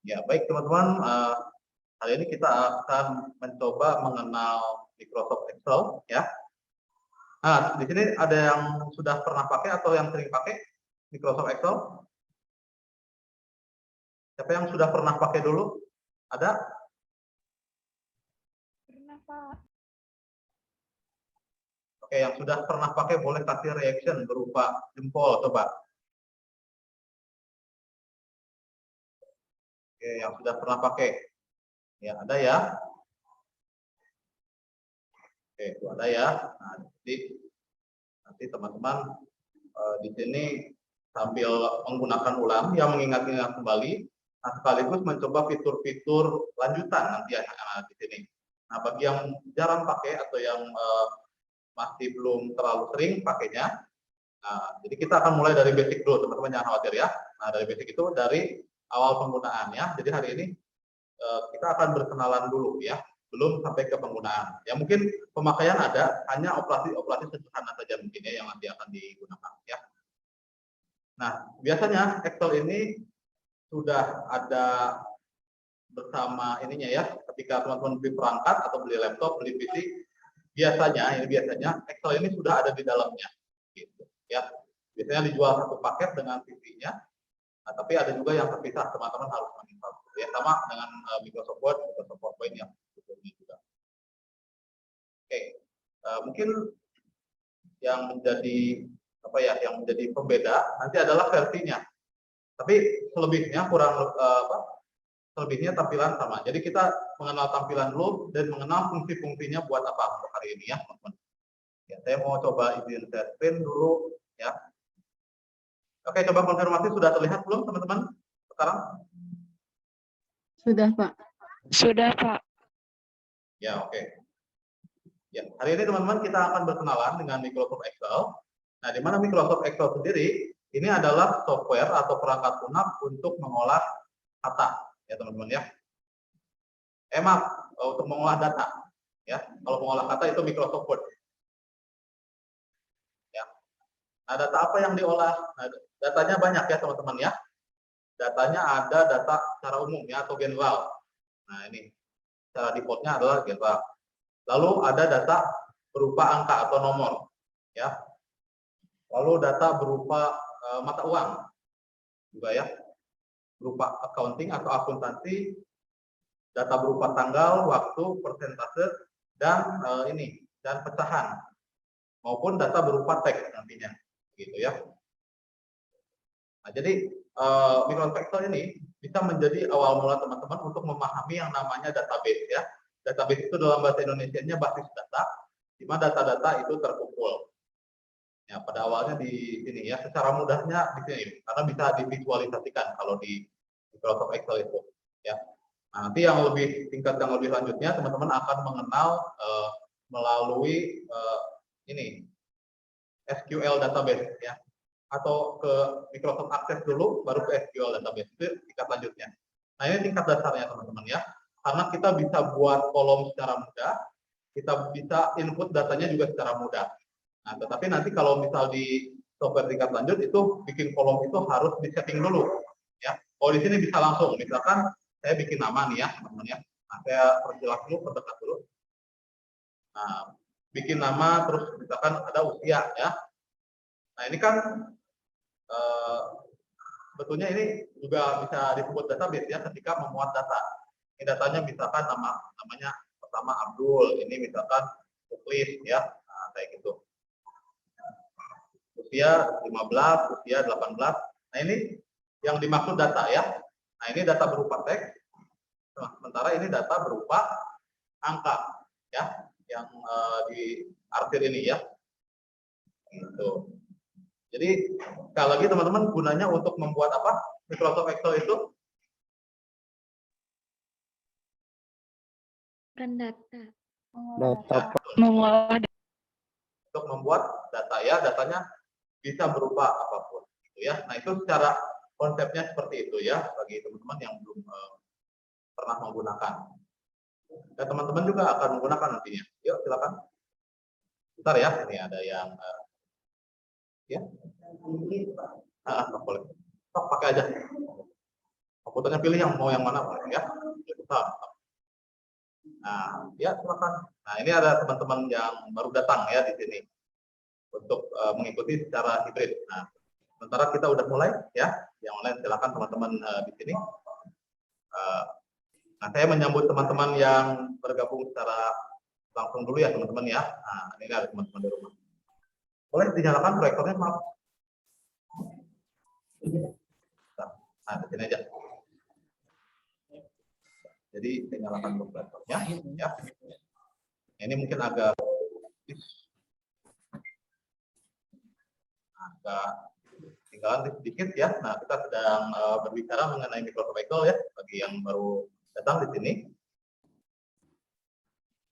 Ya, baik teman-teman, hari ini kita akan mencoba mengenal Microsoft Excel ya. Nah, di sini ada yang sudah pernah pakai atau yang sering pakai Microsoft Excel? Siapa yang sudah pernah pakai dulu? Ada? Pernah, Pak. Oke, yang sudah pernah pakai boleh kasih reaction berupa jempol, coba. Oke, yang sudah pernah pakai. Ya, ada ya. Oke, itu ada ya. Nah, jadi nanti teman-teman di sini sambil menggunakan ulang yang mengingat-ingat kembali, nah, sekaligus mencoba fitur-fitur lanjutan nanti ya di sini. Nah, bagi yang jarang pakai atau yang masih belum terlalu sering pakainya, nah, jadi kita akan mulai dari basic dulu, teman-teman jangan khawatir ya. Nah, dari basic itu dari awal penggunaannya. Jadi hari ini kita akan berkenalan dulu ya, belum sampai ke penggunaan. Ya mungkin pemakaian ada, hanya operasi-operasi sederhana saja mungkin ya yang nanti akan digunakan ya. Nah, biasanya Excel ini sudah ada bersama ininya ya, ketika teman-teman beli perangkat atau beli laptop, beli PC, biasanya Excel ini sudah ada di dalamnya, gitu ya. Biasanya dijual satu paket dengan PC-nya, nah, tapi ada juga yang terpisah, teman-teman harus menginstal. Ya sama dengan Microsoft Word, Microsoft PowerPoint yang sebelumnya juga. Oke, mungkin yang menjadi apa ya, yang menjadi pembeda nanti adalah versinya. Tapi selebihnya selebihnya tampilan sama. Jadi kita mengenal tampilan dulu dan mengenal fungsi-fungsinya buat apa untuk hari ini ya, teman-teman. Ya, saya mau coba izin share screen dulu ya. Oke, coba konfirmasi sudah terlihat belum teman-teman sekarang? Sudah, Pak. Sudah, Pak. Ya, oke. Ya, hari ini teman-teman kita akan berkenalan dengan Microsoft Excel. Nah, di mana Microsoft Excel sendiri ini adalah software atau perangkat lunak untuk mengolah data, ya teman-teman ya. Untuk mengolah data, ya. Kalau mengolah data itu Microsoft Word. Ya. Nah, data apa yang diolah? Nah, datanya banyak ya teman-teman ya. Datanya ada data secara umum ya atau general. Nah, ini secara defaultnya adalah general. Lalu ada data berupa angka atau nomor, ya. Lalu data berupa mata uang juga ya, berupa accounting atau akuntansi, data berupa tanggal, waktu, persentase, dan dan pecahan, maupun data berupa teks nantinya, gitu ya. Nah, jadi Microsoft Excel ini bisa menjadi awal mula teman-teman untuk memahami yang namanya database ya. Database itu dalam bahasa Indonesianya basis data, di mana data-data itu terkumpul. Ya, pada awalnya di sini ya, secara mudahnya di sini, karena bisa divisualisasikan kalau di Microsoft Excel itu. Ya, nah, nanti yang lebih tingkat yang lebih lanjutnya, teman-teman akan mengenal melalui ini SQL database ya, atau ke Microsoft Access dulu, baru ke SQL database itu tingkat lanjutnya. Nah ini tingkat dasarnya teman-teman ya, karena kita bisa buat kolom secara mudah, kita bisa input datanya juga secara mudah. Nah, tetapi nanti kalau misal di software tingkat lanjut itu bikin kolom itu harus di-setting dulu ya. Kalau di sini bisa langsung, misalkan saya bikin nama nih ya teman-teman ya. Nah, saya perjelas dulu, perdekat dulu. Nah, bikin nama terus misalkan ada usia ya. Nah, ini kan sebetulnya ini juga bisa disebut database ya ketika memuat data. Ini datanya misalkan namanya pertama Abdul, ini misalkan Muklis ya. Nah, kayak gitu. Usia 15, usia 18. Nah, ini yang dimaksud data ya. Nah, ini data berupa teks. Sementara ini data berupa angka ya, yang diarsir ini ya. Gitu. Jadi sekali lagi teman-teman, gunanya untuk membuat apa? Microsoft Excel itu Data. Mengolah untuk membuat data ya, datanya bisa berupa apapun gitu ya. Nah, itu secara konsepnya seperti itu ya bagi teman-teman yang belum pernah menggunakan. Dan teman-teman juga akan menggunakan nantinya. Yuk silakan. Bentar ya, ini ada yang ya. Boleh. Pakai aja. Fotonya pilih yang mau yang mana Pak ya. Nah, ya silakan. Nah, ini ada teman-teman yang baru datang ya di sini untuk mengikuti secara hibrid. Nah, sementara kita udah mulai ya, yang online silakan teman-teman di sini. Nah, saya menyambut teman-teman yang bergabung secara langsung dulu ya teman-teman ya. Nah, ini ada teman-teman di rumah. Boleh dinyalakan proyektornya, maaf. Nah, di sini aja. Jadi dinyalakan proyektornya ya. Ini mungkin agak tinggalan sedikit ya. Nah, kita sedang berbicara mengenai Microsoft Excel ya, bagi yang baru datang di sini.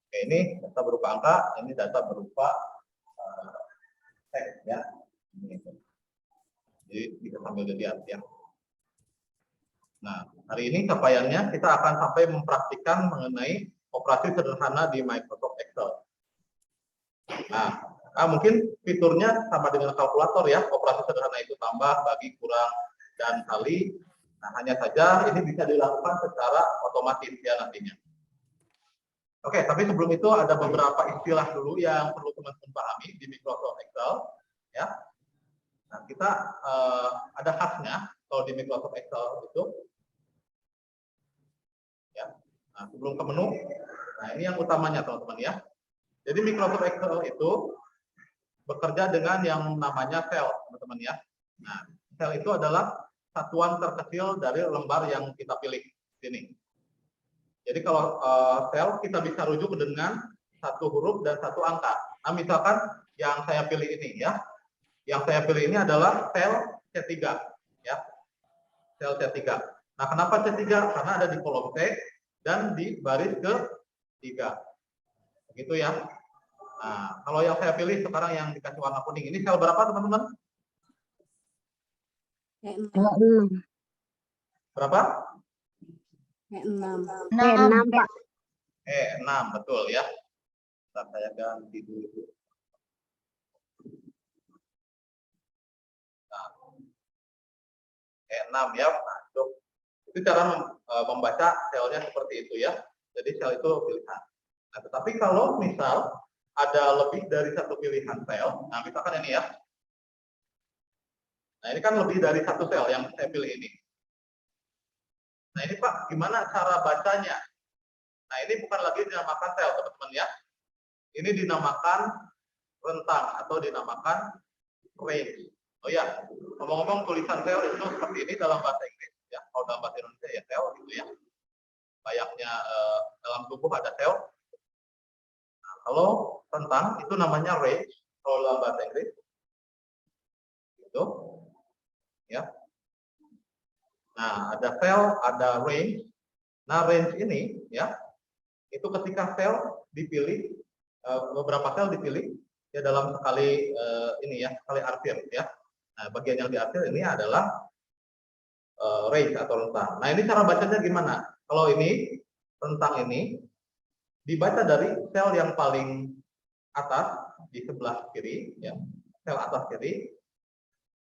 Oke, ini data berupa angka, ini data berupa teks ya. Jadi bisa sambil dilihat ya. Nah, hari ini capaiannya kita akan sampai mempraktikkan mengenai operasi sederhana di Microsoft Excel. Nah, mungkin fiturnya sama dengan kalkulator ya, operasi sederhana itu tambah, bagi, kurang, dan kali. Nah, hanya saja ini bisa dilakukan secara otomatis ya nantinya. Oke, tapi sebelum itu ada beberapa istilah dulu yang perlu teman-teman pahami di Microsoft Excel ya. Nah, kita ada khasnya kalau di Microsoft Excel itu ya. Nah, sebelum ke menu, nah ini yang utamanya teman-teman ya. Jadi Microsoft Excel itu bekerja dengan yang namanya sel, teman-teman ya. Nah, sel itu adalah satuan terkecil dari lembar yang kita pilih sini. Jadi kalau sel kita bisa rujuk dengan satu huruf dan satu angka. Nah, misalkan yang saya pilih ini ya. Yang saya pilih ini adalah sel C3 ya. Sel C3. Nah, kenapa C3? Karena ada di kolom C dan di baris ke-3. Begitu ya. Nah, kalau yang saya pilih sekarang yang dikasih warna kuning ini sel berapa, teman-teman? Berapa? E6. Pak. E6, betul ya. Bentar, saya ganti dulu. Nah, E6 ya. Nah, itu cara membaca selnya seperti itu ya. Jadi sel itu pilihan. Nah, tetapi kalau misal ada lebih dari satu pilihan sel, nah misalkan ini ya. Nah, ini kan lebih dari satu sel yang saya pilih ini. Nah, ini Pak, gimana cara bacanya? Nah, ini bukan lagi dinamakan sel, teman-teman ya. Ini dinamakan rentang atau dinamakan range. Oh ya, ngomong-ngomong tulisan sel itu seperti ini dalam bahasa Inggris ya. Kalau dalam bahasa Indonesia ya sel gitu ya. Layaknya dalam tubuh ada sel. Nah, kalau rentang itu namanya range kalau dalam bahasa Inggris. Gitu. Ya. Nah, ada sel, ada range. Nah, range ini ya, itu ketika sel dipilih, beberapa sel dipilih ya dalam sekali ini ya, sekali arsir ya. Nah, bagian yang diarsir ini adalah range atau rentang. Nah, ini cara bacanya gimana? Kalau ini rentang ini dibaca dari sel yang paling atas di sebelah kiri ya, sel atas kiri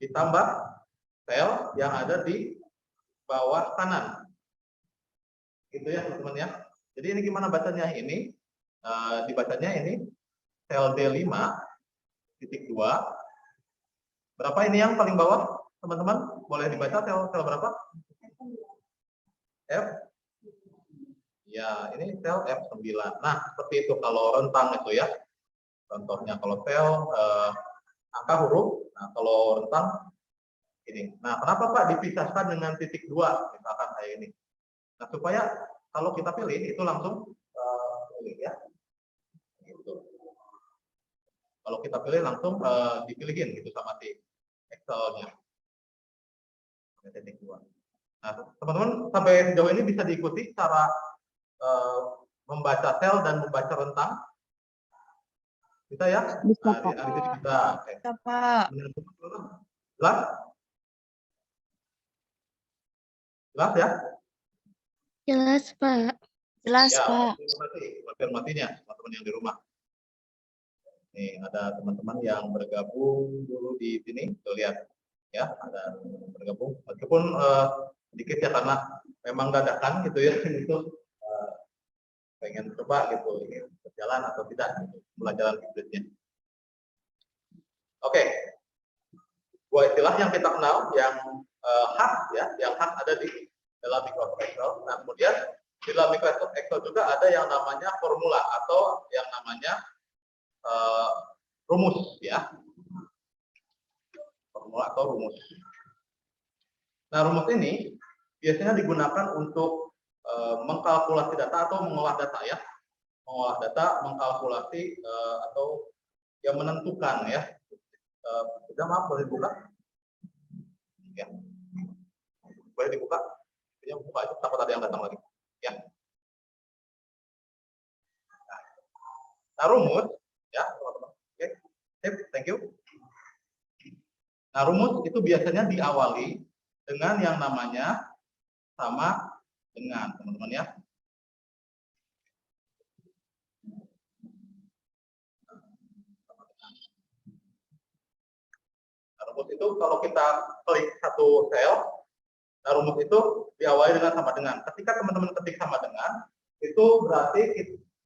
ditambah sel yang ada di bawah kanan. Gitu ya, teman-teman ya. Jadi ini gimana bacanya ini? Dibacanya ini sel D5 titik 2. Berapa ini yang paling bawah, teman-teman? Boleh dibaca sel berapa? F. Ya, ini sel F9. Nah, seperti itu kalau rentang itu ya. Contohnya kalau sel angka huruf, nah kalau rentang ini. Nah, kenapa Pak dipisahkan dengan titik 2 misalkan kayak ini? Nah, supaya kalau kita pilih itu langsung pilih ya. Gitu. Kalau kita pilih langsung dipilihin gitu sama si Excel-nya. Titik 2. Nah, teman-teman sampai sejauh ini bisa diikuti cara membaca sel dan membaca rentang. Bisa ya? Bisa, Nah, Pak. di sini bisa. Bisa, Pak. Jelas? Jelas ya? Jelas, Pak. Jelas, Ya, Pak. konfirmasinya teman-teman yang di rumah. Nih, ada teman-teman yang bergabung dulu di sini. Tuh lihat ya, ada bergabung. Meskipun sedikit ya karena memang dadakan gitu ya, itu pengen coba gitu, ini berjalan atau tidak gitu, pelajaran hibridnya. Oke, dua istilah yang kita kenal, yang hak ya, yang hak ada di dalam Microsoft Excel. Nah, kemudian di dalam Microsoft Excel juga ada yang namanya formula atau yang namanya rumus ya, formula atau rumus. Nah, rumus ini biasanya digunakan untuk mengkalkulasi data atau mengolah data ya, mengolah data, mengkalkulasi atau yang menentukan ya. Sudah, maaf, boleh dibuka? Ya, boleh dibuka? Ya, buka itu takut ada yang datang lagi. Ya. Nah, rumus ya, teman-teman. Oke, thank you. Nah, rumus itu biasanya diawali dengan yang namanya sama dengan, teman-teman ya. Nah, rumus itu kalau kita klik satu sel, nah rumus itu diawali dengan sama dengan. Ketika teman-teman ketik sama dengan, itu berarti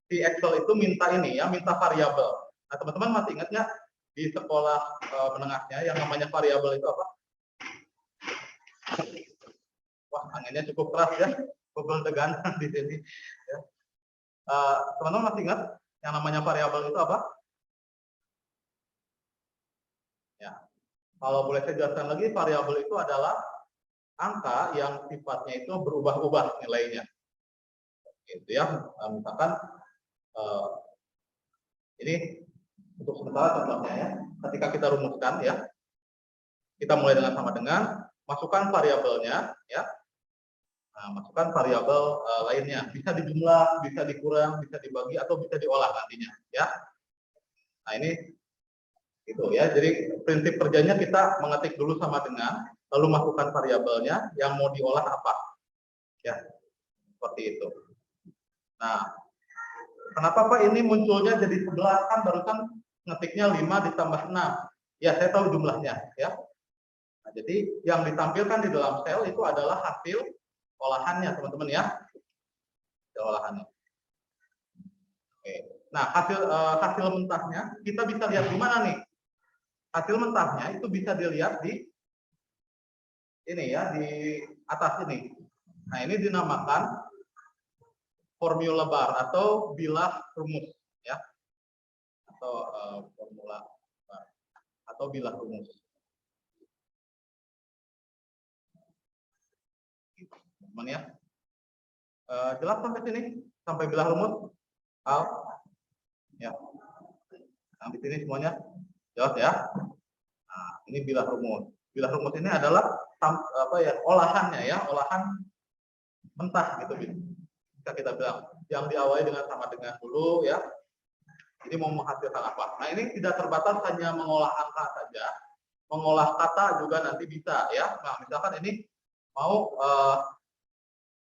di Excel itu minta ini ya, minta variabel. Nah, teman-teman masih ingat nggak di sekolah menengahnya yang namanya variabel itu apa? Wah, anginnya cukup keras ya, bebel tegan di sini. Ya. Teman-teman masih ingat yang namanya variabel itu apa? Ya, kalau boleh saya jelaskan lagi, variabel itu adalah angka yang sifatnya itu berubah-ubah nilainya. Gitu ya, misalkan ini untuk sementara contohnya ya, ketika kita rumuskan ya, kita mulai dengan sama dengan, masukkan variabelnya ya. Nah, masukkan variabel lainnya, bisa dijumlah, bisa dikurang, bisa dibagi atau bisa diolah nantinya ya. Nah, ini itu ya. Jadi prinsip kerjanya kita mengetik dulu sama dengan, lalu masukkan variabelnya yang mau diolah apa. Ya. Seperti itu. Nah, kenapa Pak ini munculnya jadi 11, kan barusan ngetiknya 5 ditambah 6. Ya, saya tahu jumlahnya ya. Nah, jadi yang ditampilkan di dalam sel itu adalah hasil olahannya, teman-teman ya. Hasil olahannya. Oke. Nah, hasil mentahnya kita bisa lihat di mana nih? Hasil mentahnya itu bisa dilihat di ini ya, di atas ini. Nah, ini dinamakan formula bar atau bilah rumus ya. Atau formula bar atau bilah rumus. Teman ya. Jelas sampai sini, sampai bilah rumus. Ya. Sampai sini semuanya jelas ya. Nah, ini bilah rumus. Bilah rumus ini adalah apa ya, olahannya ya, olahan mentah gitu bisa kita bilang. Yang diawali dengan sama dengan dulu ya. Ini mau menghasilkan apa? Nah, ini tidak terbatas hanya mengolah angka saja, mengolah kata juga nanti bisa ya. Nah, misalkan ini mau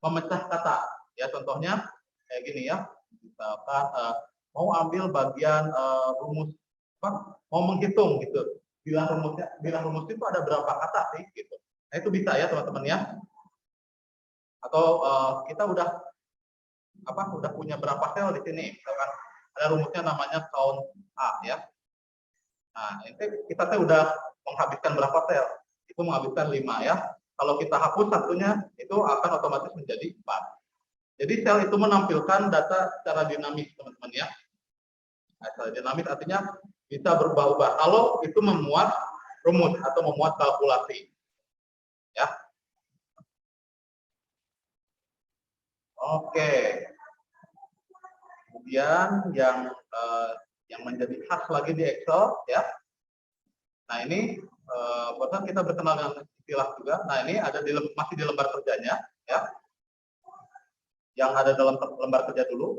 memecah kata ya, contohnya kayak gini ya. Misalkan mau ambil bagian rumus apa? Mau menghitung gitu. Bilang rumus itu ada berapa kata sih gitu. Nah, itu bisa ya teman-teman ya. Atau kita udah punya berapa sel di sini, misalkan ada rumusnya namanya count A ya. Nah, ini kita udah menghabiskan berapa sel? Itu menghabiskan 5 ya. Kalau kita hapus satunya, itu akan otomatis menjadi 4. Jadi sel itu menampilkan data secara dinamis, teman-teman ya. Nah, secara dinamis artinya bisa berubah-ubah kalau itu memuat rumus atau memuat kalkulasi. Ya. Oke. Kemudian yang menjadi khas lagi di Excel ya. Nah, ini barusan kita berkenal dengan istilah juga. Nah, ini ada masih di lembar kerjanya ya. Yang ada dalam lembar kerja dulu.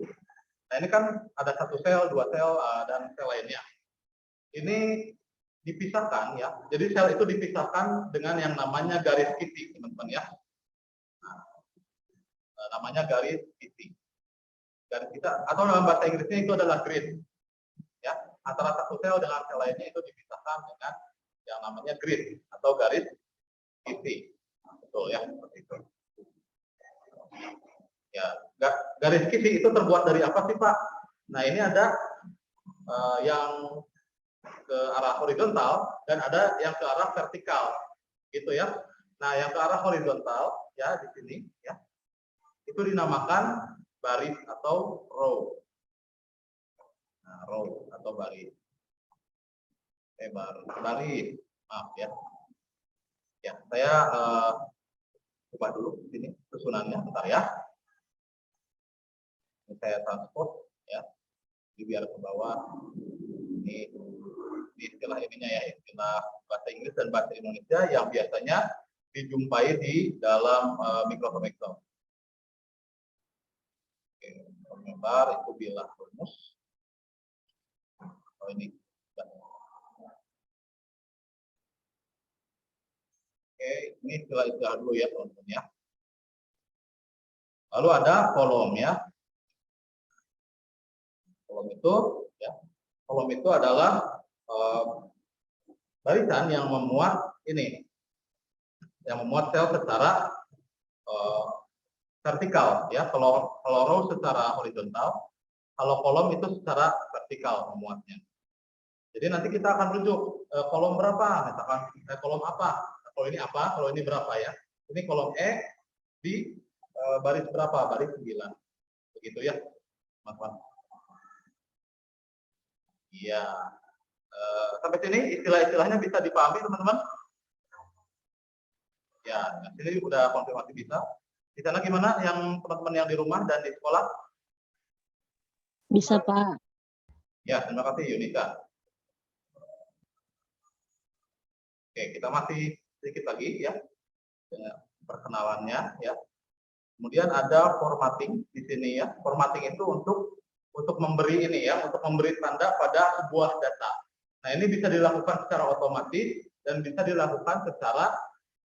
Nah, ini kan ada 1 sel, 2 sel dan sel lainnya. Ini dipisahkan ya. Jadi sel itu dipisahkan dengan yang namanya garis kisi, teman-teman ya. Nah, namanya garis kisi. Garis kita atau dalam bahasa Inggrisnya itu adalah grid. Ya, antara satu sel dengan sel lainnya itu dipisahkan dengan yang namanya grid atau garis kisi. Betul ya, seperti itu. Ya, garis kisi itu terbuat dari apa sih, Pak? Nah, ini ada yang ke arah horizontal dan ada yang ke arah vertikal, gitu ya. Nah, yang ke arah horizontal ya di sini ya, itu dinamakan baris atau row. Nah, row atau baris. Baris, maaf ya. Ya, saya ubah dulu sini susunannya, bentar ya. Ini saya transport ya, jadi biar ke bawah. Ini istilah ininya ya, istilah bahasa Inggris dan bahasa Indonesia yang biasanya dijumpai di dalam Microsoft Excel. Oke, komentar itu bilah rumus. Oh ini. Oke, ini istilah-istilah dulu ya teman-teman ya. Lalu ada kolom ya. Kolom itu ya, kolom itu adalah barisan yang memuat ini, yang memuat sel secara vertikal ya. Kalau row secara horizontal, kalau kolom itu secara vertikal memuatnya. Jadi nanti kita akan rujuk kolom berapa, misalkan kolom apa, kalau ini apa, kalau ini berapa ya. Ini kolom E di baris berapa, baris 9. Begitu ya, teman-teman. Iya. Sampai sini istilah-istilahnya bisa dipahami, teman-teman? Ya, ini udah konfirmasi bisa. Di sana gimana yang teman-teman yang di rumah dan di sekolah? Bisa, Pak. Ya, terima kasih Yunika. Oke, kita masih sedikit lagi ya perkenalannya ya. Kemudian ada formatting di sini ya. Formatting itu untuk memberi ini ya, untuk memberi tanda pada sebuah data. Nah, ini bisa dilakukan secara otomatis dan bisa dilakukan secara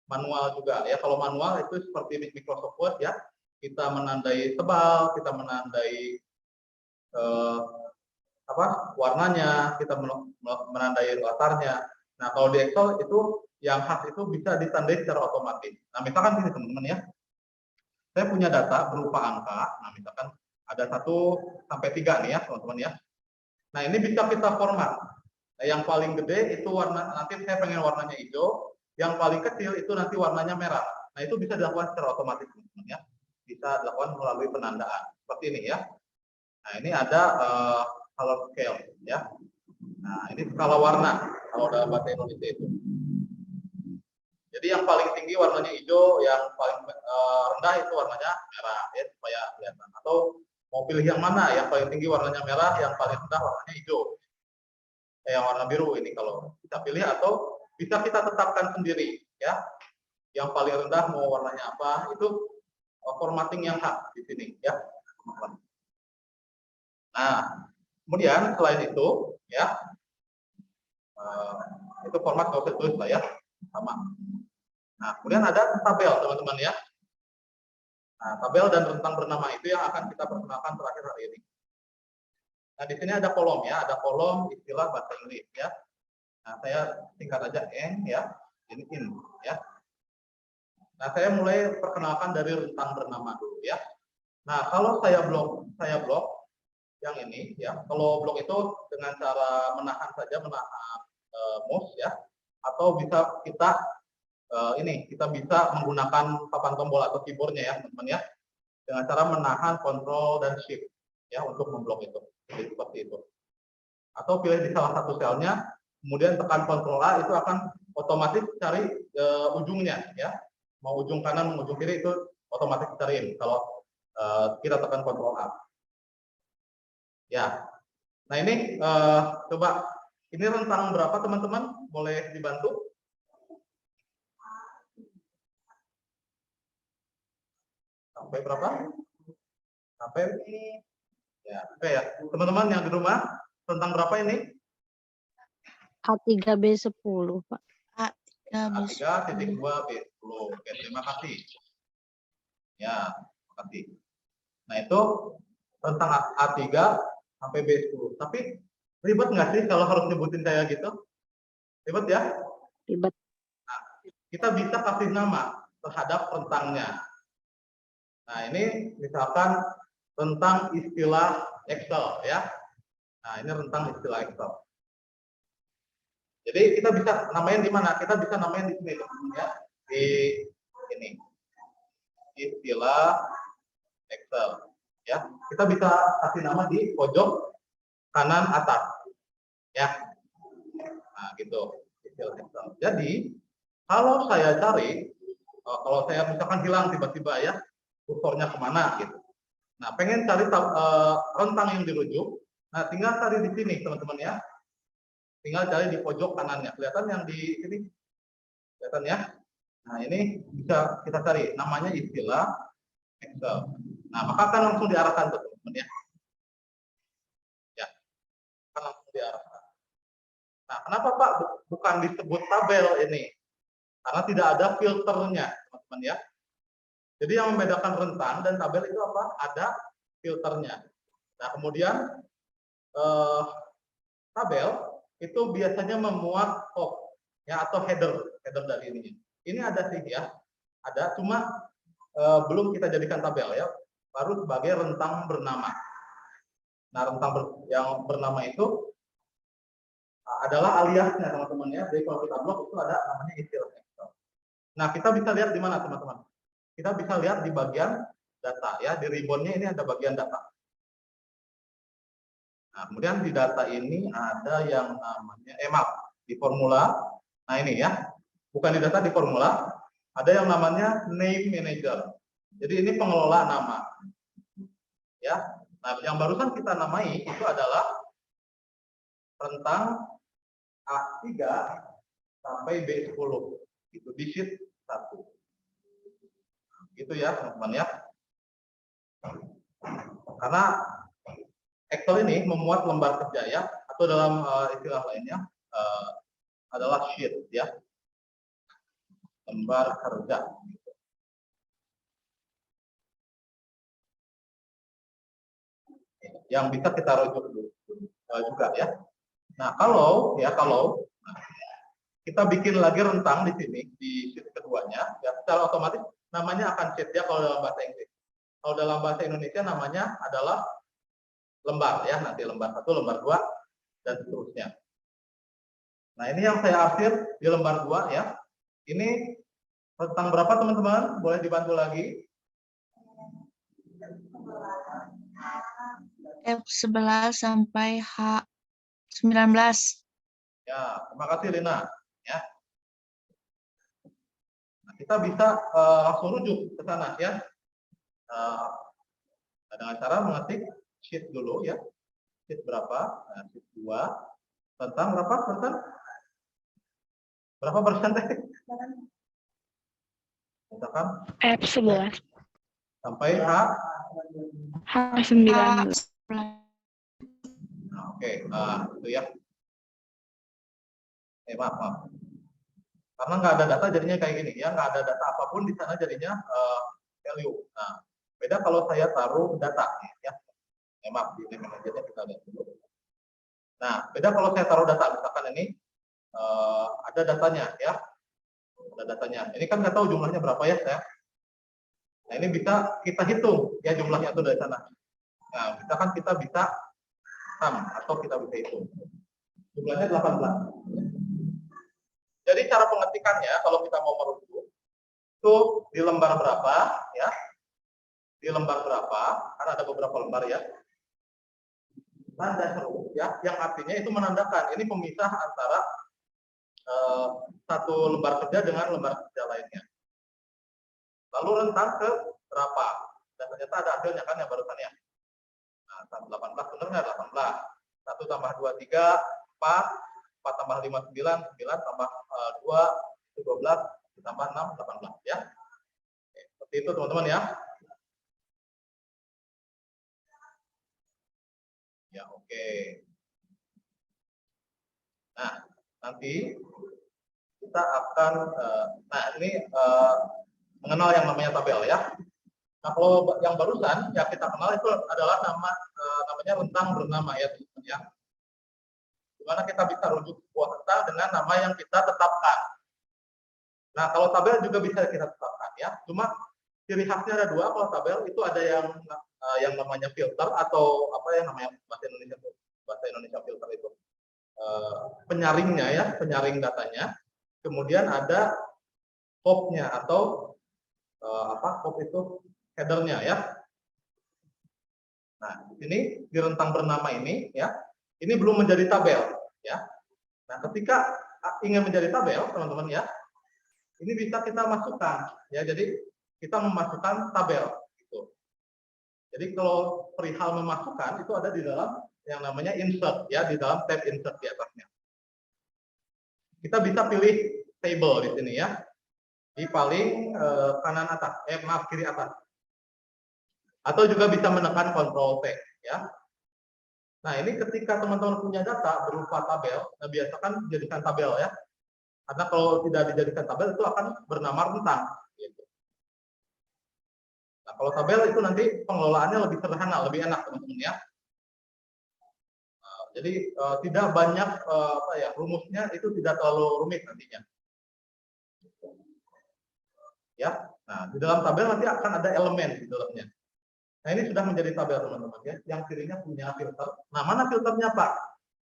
manual juga ya. Kalau manual itu seperti di Microsoft Word ya, kita menandai tebal, kita menandai warnanya, kita menandai latarnya. Nah, kalau di Excel itu yang khas itu bisa ditandai secara otomatis. Nah, misalkan ini teman-teman ya, saya punya data berupa angka. Nah, misalkan ada 1 sampai 3 nih ya teman-teman ya. Nah, ini bisa kita format. Nah, yang paling gede itu warna, nanti saya pengen warnanya hijau. Yang paling kecil itu nanti warnanya merah. Nah, itu bisa dilakukan secara otomatis teman-teman ya. Bisa dilakukan melalui penandaan seperti ini ya. Nah, ini ada color scale ya. Nah, ini skala warna kalau dalam bahasa Indonesia itu. Jadi yang paling tinggi warnanya hijau, yang paling rendah itu warnanya merah ya, supaya kelihatan. Atau mau pilih yang mana? Yang paling tinggi warnanya merah, yang paling rendah warnanya hijau. Yang warna biru ini kalau kita pilih, atau bisa kita tetapkan sendiri ya. Yang paling rendah mau warnanya apa, itu formatting yang khas di sini ya. Nah, kemudian selain itu ya, itu format nggak usah tulis lah ya, sama. Nah, kemudian ada tabel teman-teman ya. Nah, tabel dan rentang bernama itu yang akan kita perkenalkan terakhir hari ini. Nah, di sini ada kolom ya, ada kolom istilah bahasa Inggris ya. Nah, saya singkat aja N ya, ini in ya. Nah, saya mulai perkenalkan dari rentang bernama dulu ya. Nah, kalau saya blok yang ini ya. Kalau blok itu dengan cara menahan saja, menahan mouse ya, atau bisa kita kita bisa menggunakan papan tombol atau keyboardnya ya teman-teman ya, dengan cara menahan Ctrl dan Shift ya untuk memblok itu. Jadi seperti itu. Atau pilih di salah satu selnya, kemudian tekan Ctrl A, itu akan otomatis cari ujungnya ya. Mau ujung kanan, mau ujung kiri itu otomatis cariin kalau kita tekan Ctrl A. Ya. Nah, ini coba ini rentang berapa teman-teman? Boleh dibantu? Sampai berapa? Sampai ya, oke ya. Teman-teman yang di rumah, tentang berapa ini? A3B10, Pak. A3.2B10. Oke, terima kasih. Ya, terima kasih. Nah, itu tentang A3 sampai B10. Tapi ribet nggak sih kalau harus nyebutin kayak gitu? Ribet ya? Ribet. Nah, kita bisa kasih nama terhadap rentangnya. Nah, ini misalkan tentang istilah Excel ya. Nah, ini tentang istilah Excel. Jadi kita bisa namain di mana? Kita bisa namain di sini ya. Di ini. Istilah Excel ya. Kita bisa kasih nama di pojok kanan atas ya. Nah, gitu. Istilah Excel. Jadi, kalau saya cari kalau saya misalkan hilang tiba-tiba ya, kursornya kemana gitu. Nah, pengen cari rentang yang dirujuk. Nah, tinggal cari di sini teman-teman ya. Tinggal cari di pojok kanannya. Kelihatan yang di sini? Kelihatan ya? Nah, ini bisa kita cari. Namanya istilah Excel. Nah, maka akan langsung diarahkan tuh teman-teman ya. Ya, akan langsung diarahkan. Nah, kenapa Pak bukan disebut tabel ini? Karena tidak ada filternya, teman-teman ya. Jadi yang membedakan rentang dan tabel itu apa? Ada filternya. Nah, kemudian tabel itu biasanya memuat top ya atau header dari ini. Ini ada sih ya, ada, cuma belum kita jadikan tabel ya, baru sebagai rentang bernama. Nah, rentang yang bernama itu adalah aliasnya teman-teman ya. Jadi kalau kita blok itu ada namanya istilah Excel. Nah, kita bisa lihat di mana teman-teman? Kita bisa lihat di bagian data ya, di ribbonnya ini ada bagian data. Nah, kemudian di data ini ada yang namanya maaf, di formula. Nah, ini ya. Bukan di data, di formula. Ada yang namanya name manager. Jadi ini pengelola nama. Ya. Nah, yang barusan kita namai itu adalah rentang A3 sampai B10. Itu di sheet 1. Gitu ya, teman-teman ya. Karena Excel ini memuat lembar kerja ya, atau dalam istilah lainnya adalah sheet ya, lembar kerja. Yang bisa kita rujuk juga ya. Nah, kalau kita bikin lagi rentang di sini di sheet keduanya, ya secara otomatis namanya akan sheet ya kalau dalam bahasa Inggris. Kalau dalam bahasa Indonesia namanya adalah lembar ya, nanti lembar 1, lembar 2 dan seterusnya. Nah, ini yang saya arsir di lembar 2 ya. Ini rentang berapa teman-teman? Boleh dibantu lagi? F11 sampai H19. Ya, terima kasih Lina. Ya. Nah, kita bisa langsung rujuk ke sana ya. Dengan cara mengetik sheet dulu ya. Sheet berapa? Nah, sheet 2. Tentang berapa persen? Berapa persen teh? Misalkan F11. sampai H19. Nah, oke, itu ya. Maaf. Karena nggak ada data jadinya kayak gini ya, nggak ada data apapun di sana jadinya value. Nah, beda kalau saya taruh data ya. Maaf, di name manajernya kita lihat dulu. Nah, beda kalau saya taruh data, misalkan ini ada datanya ya, ada datanya. Ini kan nggak tahu jumlahnya berapa ya saya. Nah, ini bisa kita hitung ya jumlahnya itu dari sana. Nah, misalkan kita bisa atau kita bisa hitung. Jumlahnya 18. Jadi cara pengetikannya kalau kita mau merujuk itu di lembar berapa ya? Di lembar berapa? Karena ada beberapa lembar ya. Tanda seru ya, yang artinya itu menandakan ini pemisah antara satu lembar kerja dengan lembar kerja lainnya. Lalu rentang ke berapa? Dan ternyata ada hasilnya kan yang barusan ya. Nah, 18 benar nggak? 18. 1 tambah 2, 3, 4. 4 tambah 5, 9. 9 tambah 2, 12. Ditambah 6, 18 ya. Oke, seperti itu teman-teman ya. Ya, oke. Nah, nanti kita akan ini mengenal yang namanya tabel ya. Nah, kalau yang barusan yang kita kenal itu adalah namanya rentang bernama ya teman-teman ya. Di mana kita bisa rujuk sebuah rentang dengan nama yang kita tetapkan. Nah, kalau tabel juga bisa kita tetapkan ya. Cuma ciri khasnya ada dua kalau tabel itu ada yang namanya filter atau apa yang namanya bahasa Indonesia filter itu penyaringnya ya, penyaring datanya. Kemudian ada hop-nya atau hop itu header-nya ya. Nah, ini di rentang bernama ini ya, ini belum menjadi tabel ya. Nah, ketika ingin menjadi tabel, teman-teman ya, ini bisa kita masukkan ya. Jadi kita memasukkan tabel gitu. Jadi kalau perihal memasukkan itu ada di dalam yang namanya insert ya, di dalam tab insert di atasnya. Kita bisa pilih table di sini ya. Di paling kanan atas, maaf kiri atas. Atau juga bisa menekan Ctrl T ya. Nah, ini ketika teman-teman punya data berupa tabel, nah biasakan dijadikan tabel ya. Karena kalau tidak dijadikan tabel itu akan bernama rentang gitu. Nah, kalau tabel itu nanti pengelolaannya lebih sederhana, lebih enak teman-teman ya. Jadi tidak banyak rumusnya itu tidak terlalu rumit nantinya. Ya, nah di dalam tabel nanti akan ada elemen di dalamnya. Nah ini sudah menjadi tabel teman-teman ya, yang kirinya punya filter. Nah mana filternya Pak?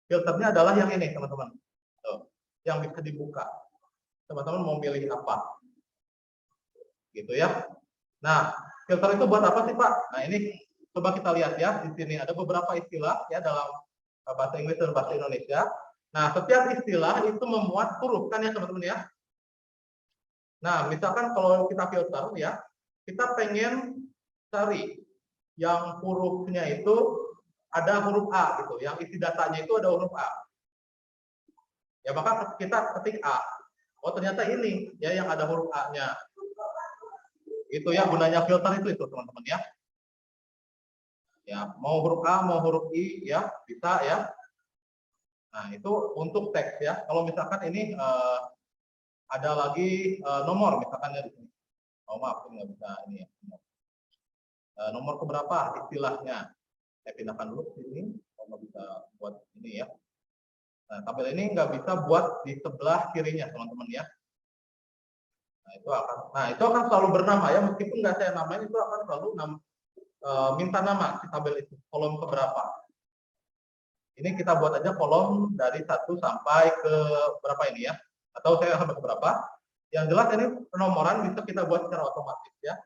Filternya adalah yang ini teman-teman, yang bisa dibuka. Teman-teman mau pilih apa? Gitu ya. Nah filter itu buat apa sih Pak? Nah ini coba kita lihat ya, di sini ada beberapa istilah ya dalam bahasa Inggris dan bahasa Indonesia. Nah setiap istilah itu memuat huruf kan ya teman-teman ya. Nah, misalkan kalau kita filter ya, kita pengen cari yang hurufnya itu ada huruf A gitu, yang isi datanya itu ada huruf A. Ya, maka kita ketik A. Oh, ternyata ini ya yang ada huruf A-nya. Itu ya gunanya filter itu teman-teman ya. Ya, mau huruf A, mau huruf I ya, bisa ya. Nah, itu untuk teks ya. Kalau misalkan ini ada lagi nomor misalkan ya di sini. Oh maaf, ini nggak bisa ini ya. Nomor keberapa istilahnya? Saya pindahkan dulu ke sini. Kalau bisa buat ini ya. Nah, tabel ini nggak bisa buat di sebelah kirinya teman-teman ya. Nah itu akan selalu bernama ya, meskipun nggak saya namain itu akan selalu minta nama si tabel itu kolom keberapa. Ini kita buat aja kolom dari 1 sampai ke berapa ini ya, atau saya sampai ke berapa. Yang jelas ini penomoran bisa kita buat secara otomatis ya.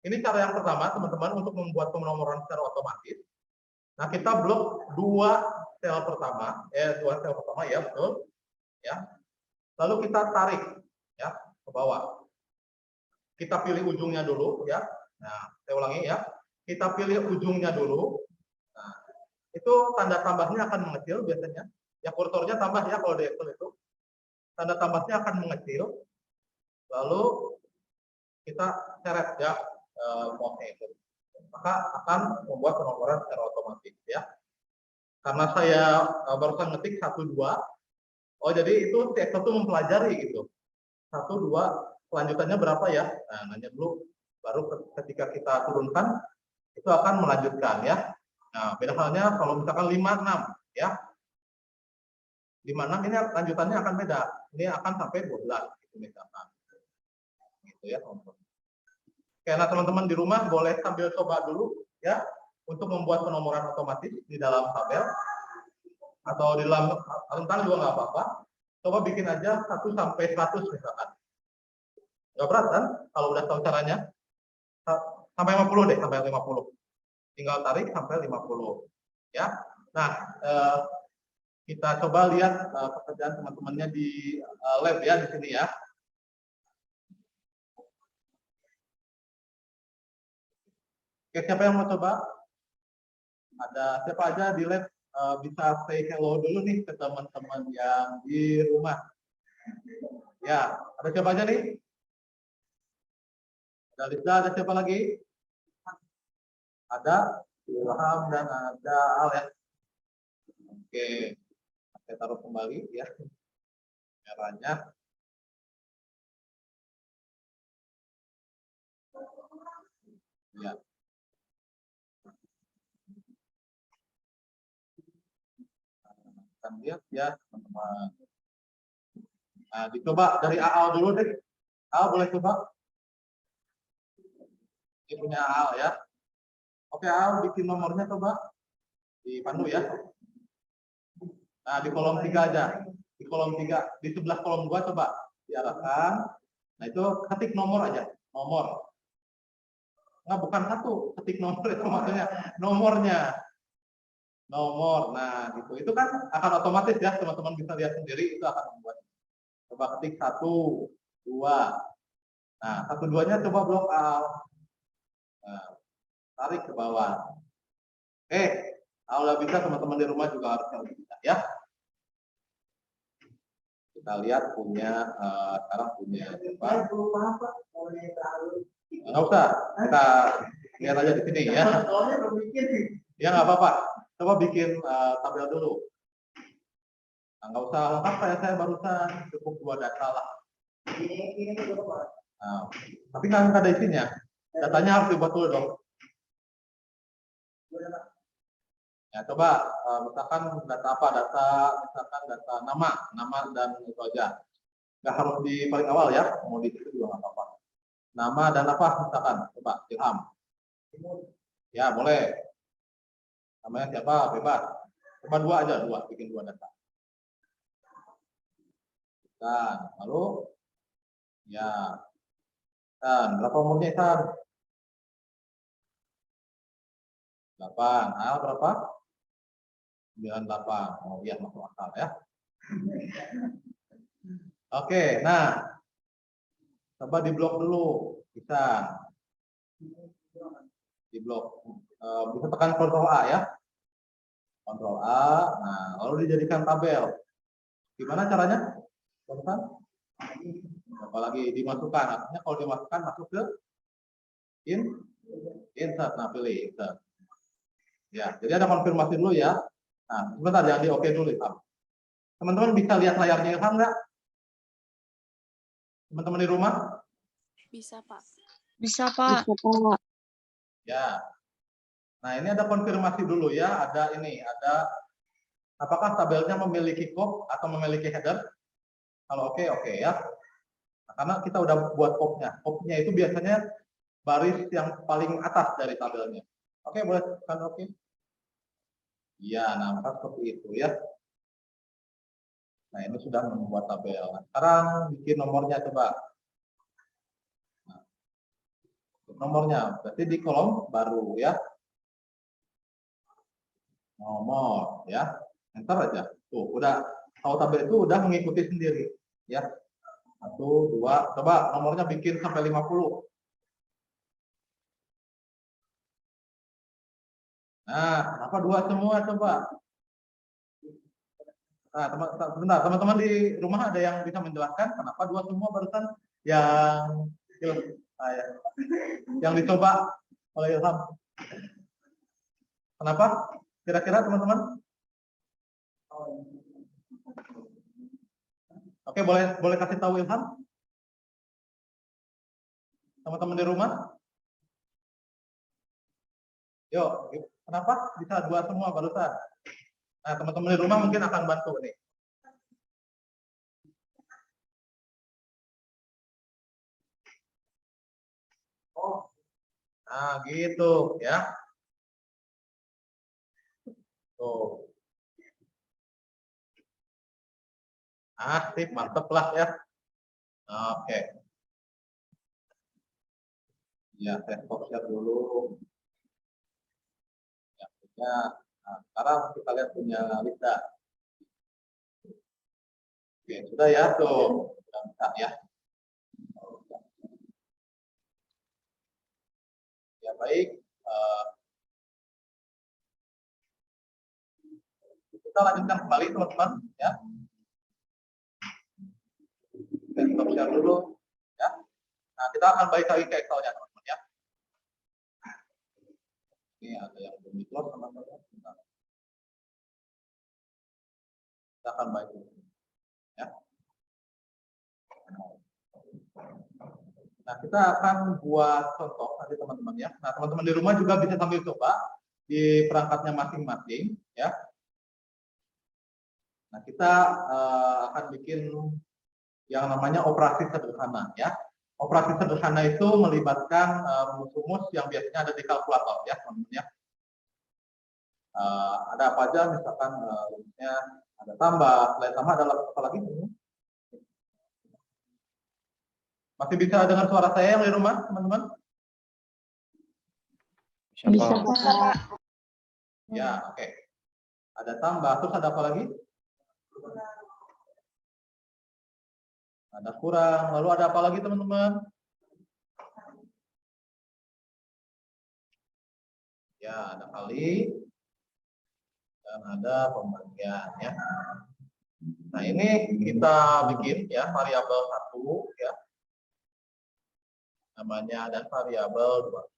Ini cara yang pertama teman-teman untuk membuat penomoran secara otomatis. Nah kita blok dua sel pertama ya betul ya. Lalu kita tarik ya ke bawah. Kita pilih ujungnya dulu ya. Nah saya ulangi ya. Kita pilih ujungnya dulu. Nah itu tanda tambahnya akan mengecil biasanya. Ya kursornya tambah ya kalau di Excel itu. Tanda tambahnya akan mengecil. Lalu kita seret ya mouse itu. Maka akan membuat penomoran secara otomatis ya. Karena saya barusan ngetik 1 2. Oh jadi itu Excel itu mempelajari gitu. 1 2 kelanjutannya berapa ya? Nah, nanya dulu baru ketika kita turunkan itu akan melanjutkan ya. Nah, beda halnya kalau misalkan 5 6 ya. 5 6 ini lanjutannya akan beda. Ini akan sampai 12 gitu misalkan. Gitu ya, teman-teman. Karena teman-teman di rumah boleh sambil coba dulu ya untuk membuat penomoran otomatis di dalam tabel atau di dalam rentang juga nggak apa-apa. Coba bikin aja 1 sampai 100 misalkan. Nggak berat kan kalau udah tahu caranya. Sampai 50 deh, sampai 50. Tinggal tarik sampai 50 ya. Nah, kita coba lihat pekerjaan teman-temannya di lab ya di sini ya. Oke, siapa yang mau coba? Ada siapa aja di lab bisa say hello dulu nih ke teman-teman yang di rumah. Ya, ada siapa aja nih? Ada Lisa, ada siapa lagi? Ada Ilham dan ada Al ya. Oke, saya taruh kembali ya merahnya. Ya. Kita lihat ya teman-teman. Nah, dicoba dari Al dulu deh. Al boleh coba? Ini punya Al ya. Oke, Al bikin nomornya coba. Di pandu ya. Nah, di kolom 3 aja. Di kolom 3, di sebelah kolom 2 coba diarahkan. Nah, itu ketik nomor aja. Nomor. Nah, bukan satu, ketik nomor itu maksudnya nomornya. Nomor. Nah, gitu. Itu kan akan otomatis ya, teman-teman bisa lihat sendiri itu akan membuat. Coba ketik 1, 2. Nah, 1, 2-nya coba blok out. Nah, tarik ke bawah. Kalau bisa teman-teman di rumah juga harus yang bisa ya. Kita lihat punya sekarang punya apa? Nggak usah, kita lihat aja di sini ya. Ya nggak apa-apa. Coba bikin tabel dulu. Nah, nggak usah lengkap kayak saya barusan, cukup 2 data lah. Nah, tapi nggak ada isinya. Datanya harus dibuat dulu dong. Ya, coba misalkan data apa? Misalkan data nama dan itu aja. Nggak harus di paling awal ya, mau di situ juga nggak apa-apa. Nama dan apa misalkan, coba Ilham. Ya boleh. Namanya siapa? Bebas. Coba 2 aja, 2, bikin 2 data. Dan lalu ya. Dan berapa umurnya Isan? 8. Al berapa? 98. Oh iya, masuk akal ya. Oke, nah. Coba di blok dulu. Bisa. Di blok. Bisa tekan Ctrl A ya. Ctrl A. Nah, lalu dijadikan tabel. Gimana caranya? Teman-teman? Apalagi dimasukkan. Artinya kalau dimasukkan masuk ke insert. Nah, pilih insert. Ya, jadi ada konfirmasi dulu ya. Nah, sebentar jangan di oke dulu Ilham. Teman-teman bisa lihat layarnya Ilham nggak? Teman-teman di rumah? Bisa, Pak. Bisa, Pak. Bisa, Pak. Ya. Nah, ini ada konfirmasi dulu ya. Ada apakah tabelnya memiliki kop atau memiliki header? Kalau oke ya. Nah, karena kita udah buat kopnya. Kopnya itu biasanya baris yang paling atas dari tabelnya. Oke, boleh tekan oke. Iya, nah maka seperti itu ya. Nah, ini sudah membuat tabel. Nah, sekarang bikin nomornya coba. Nah, nomornya berarti di kolom baru ya. Nomor ya. Enter aja. Tuh, udah kalau tabel itu udah mengikuti sendiri ya. 1, 2, coba nomornya bikin sampai 50. Nah, kenapa 2 semua coba? Nah, teman-teman di rumah ada yang bisa menjelaskan kenapa 2 semua barusan yang yang dicoba oleh Ilham? Kenapa? Kira-kira teman-teman? Oke, boleh kasih tahu Ilham? Teman-teman di rumah? Yuk, kenapa bisa 2 semua barusan? Nah, teman-teman di rumah mungkin akan bantu nih. Oh, nah gitu ya. Tuh. Sip, mantep lah ya. Oke. Ya, saya stop share dulu. Ya, punya. Nah, sekarang kita lihat punya Lisa. Oke, sudah ya tuh. Sudah bisa ya. Ya baik. Kita lanjutkan kembali teman-teman ya. Kita stop share dulu ya. Nah, kita akan balik lagi ke Excel-nya teman-teman ya. Ini ada yang belum di-close teman-teman. Kita akan balik dulu ya. Nah, kita akan buat contoh nanti teman-teman ya. Nah, teman-teman di rumah juga bisa sambil coba di perangkatnya masing-masing ya. Nah, kita akan bikin yang namanya operasi sederhana ya. Operasi sederhana itu melibatkan rumus-rumus yang biasanya ada di kalkulator ya teman-teman ya. Ada apa aja misalkan rumusnya ada tambah, selain tambah ada apa lagi? Masih bisa dengar suara saya yang di rumah teman-teman? Bisa, Pak. Pak. Ya, oke. Ada tambah, terus ada apa lagi? Ada kurang, lalu ada apa lagi teman-teman? Ya, ada kali dan ada pembagian ya. Nah, ini kita bikin ya variabel 1 ya. Namanya dan variabel 2.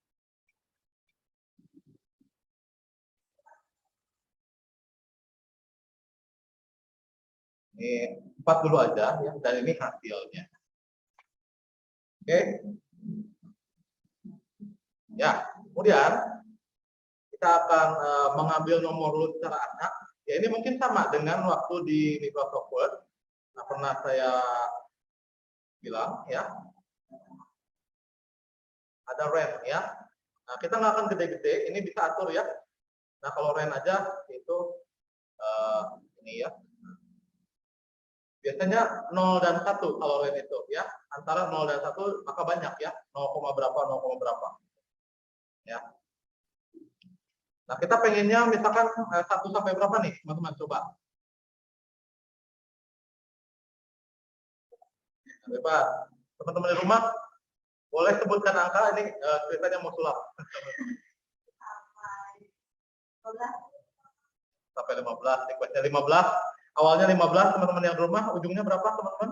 Ini 4 dulu aja ya, dan ini hasilnya. Oke. Ya, kemudian kita akan mengambil nomor urut secara acak. Ya, ini mungkin sama dengan waktu di Microsoft Word. Nah, pernah saya bilang ya. Ada range ya. Nah, kita nggak akan gede-gede, ini bisa atur ya. Nah, kalau range aja itu ini ya. Biasanya 0 dan 1 kalau range itu ya. Antara 0 dan 1 maka banyak ya. 0, berapa, 0, berapa. Ya. Nah, kita pengennya misalkan 1 sampai berapa nih, teman-teman? Coba. Bebas. Teman-teman di rumah boleh sebutkan angka, ini ceritanya mau sulap. Sampai 15, sequence-nya 15. Awalnya 15, teman-teman yang di rumah, ujungnya berapa, teman-teman?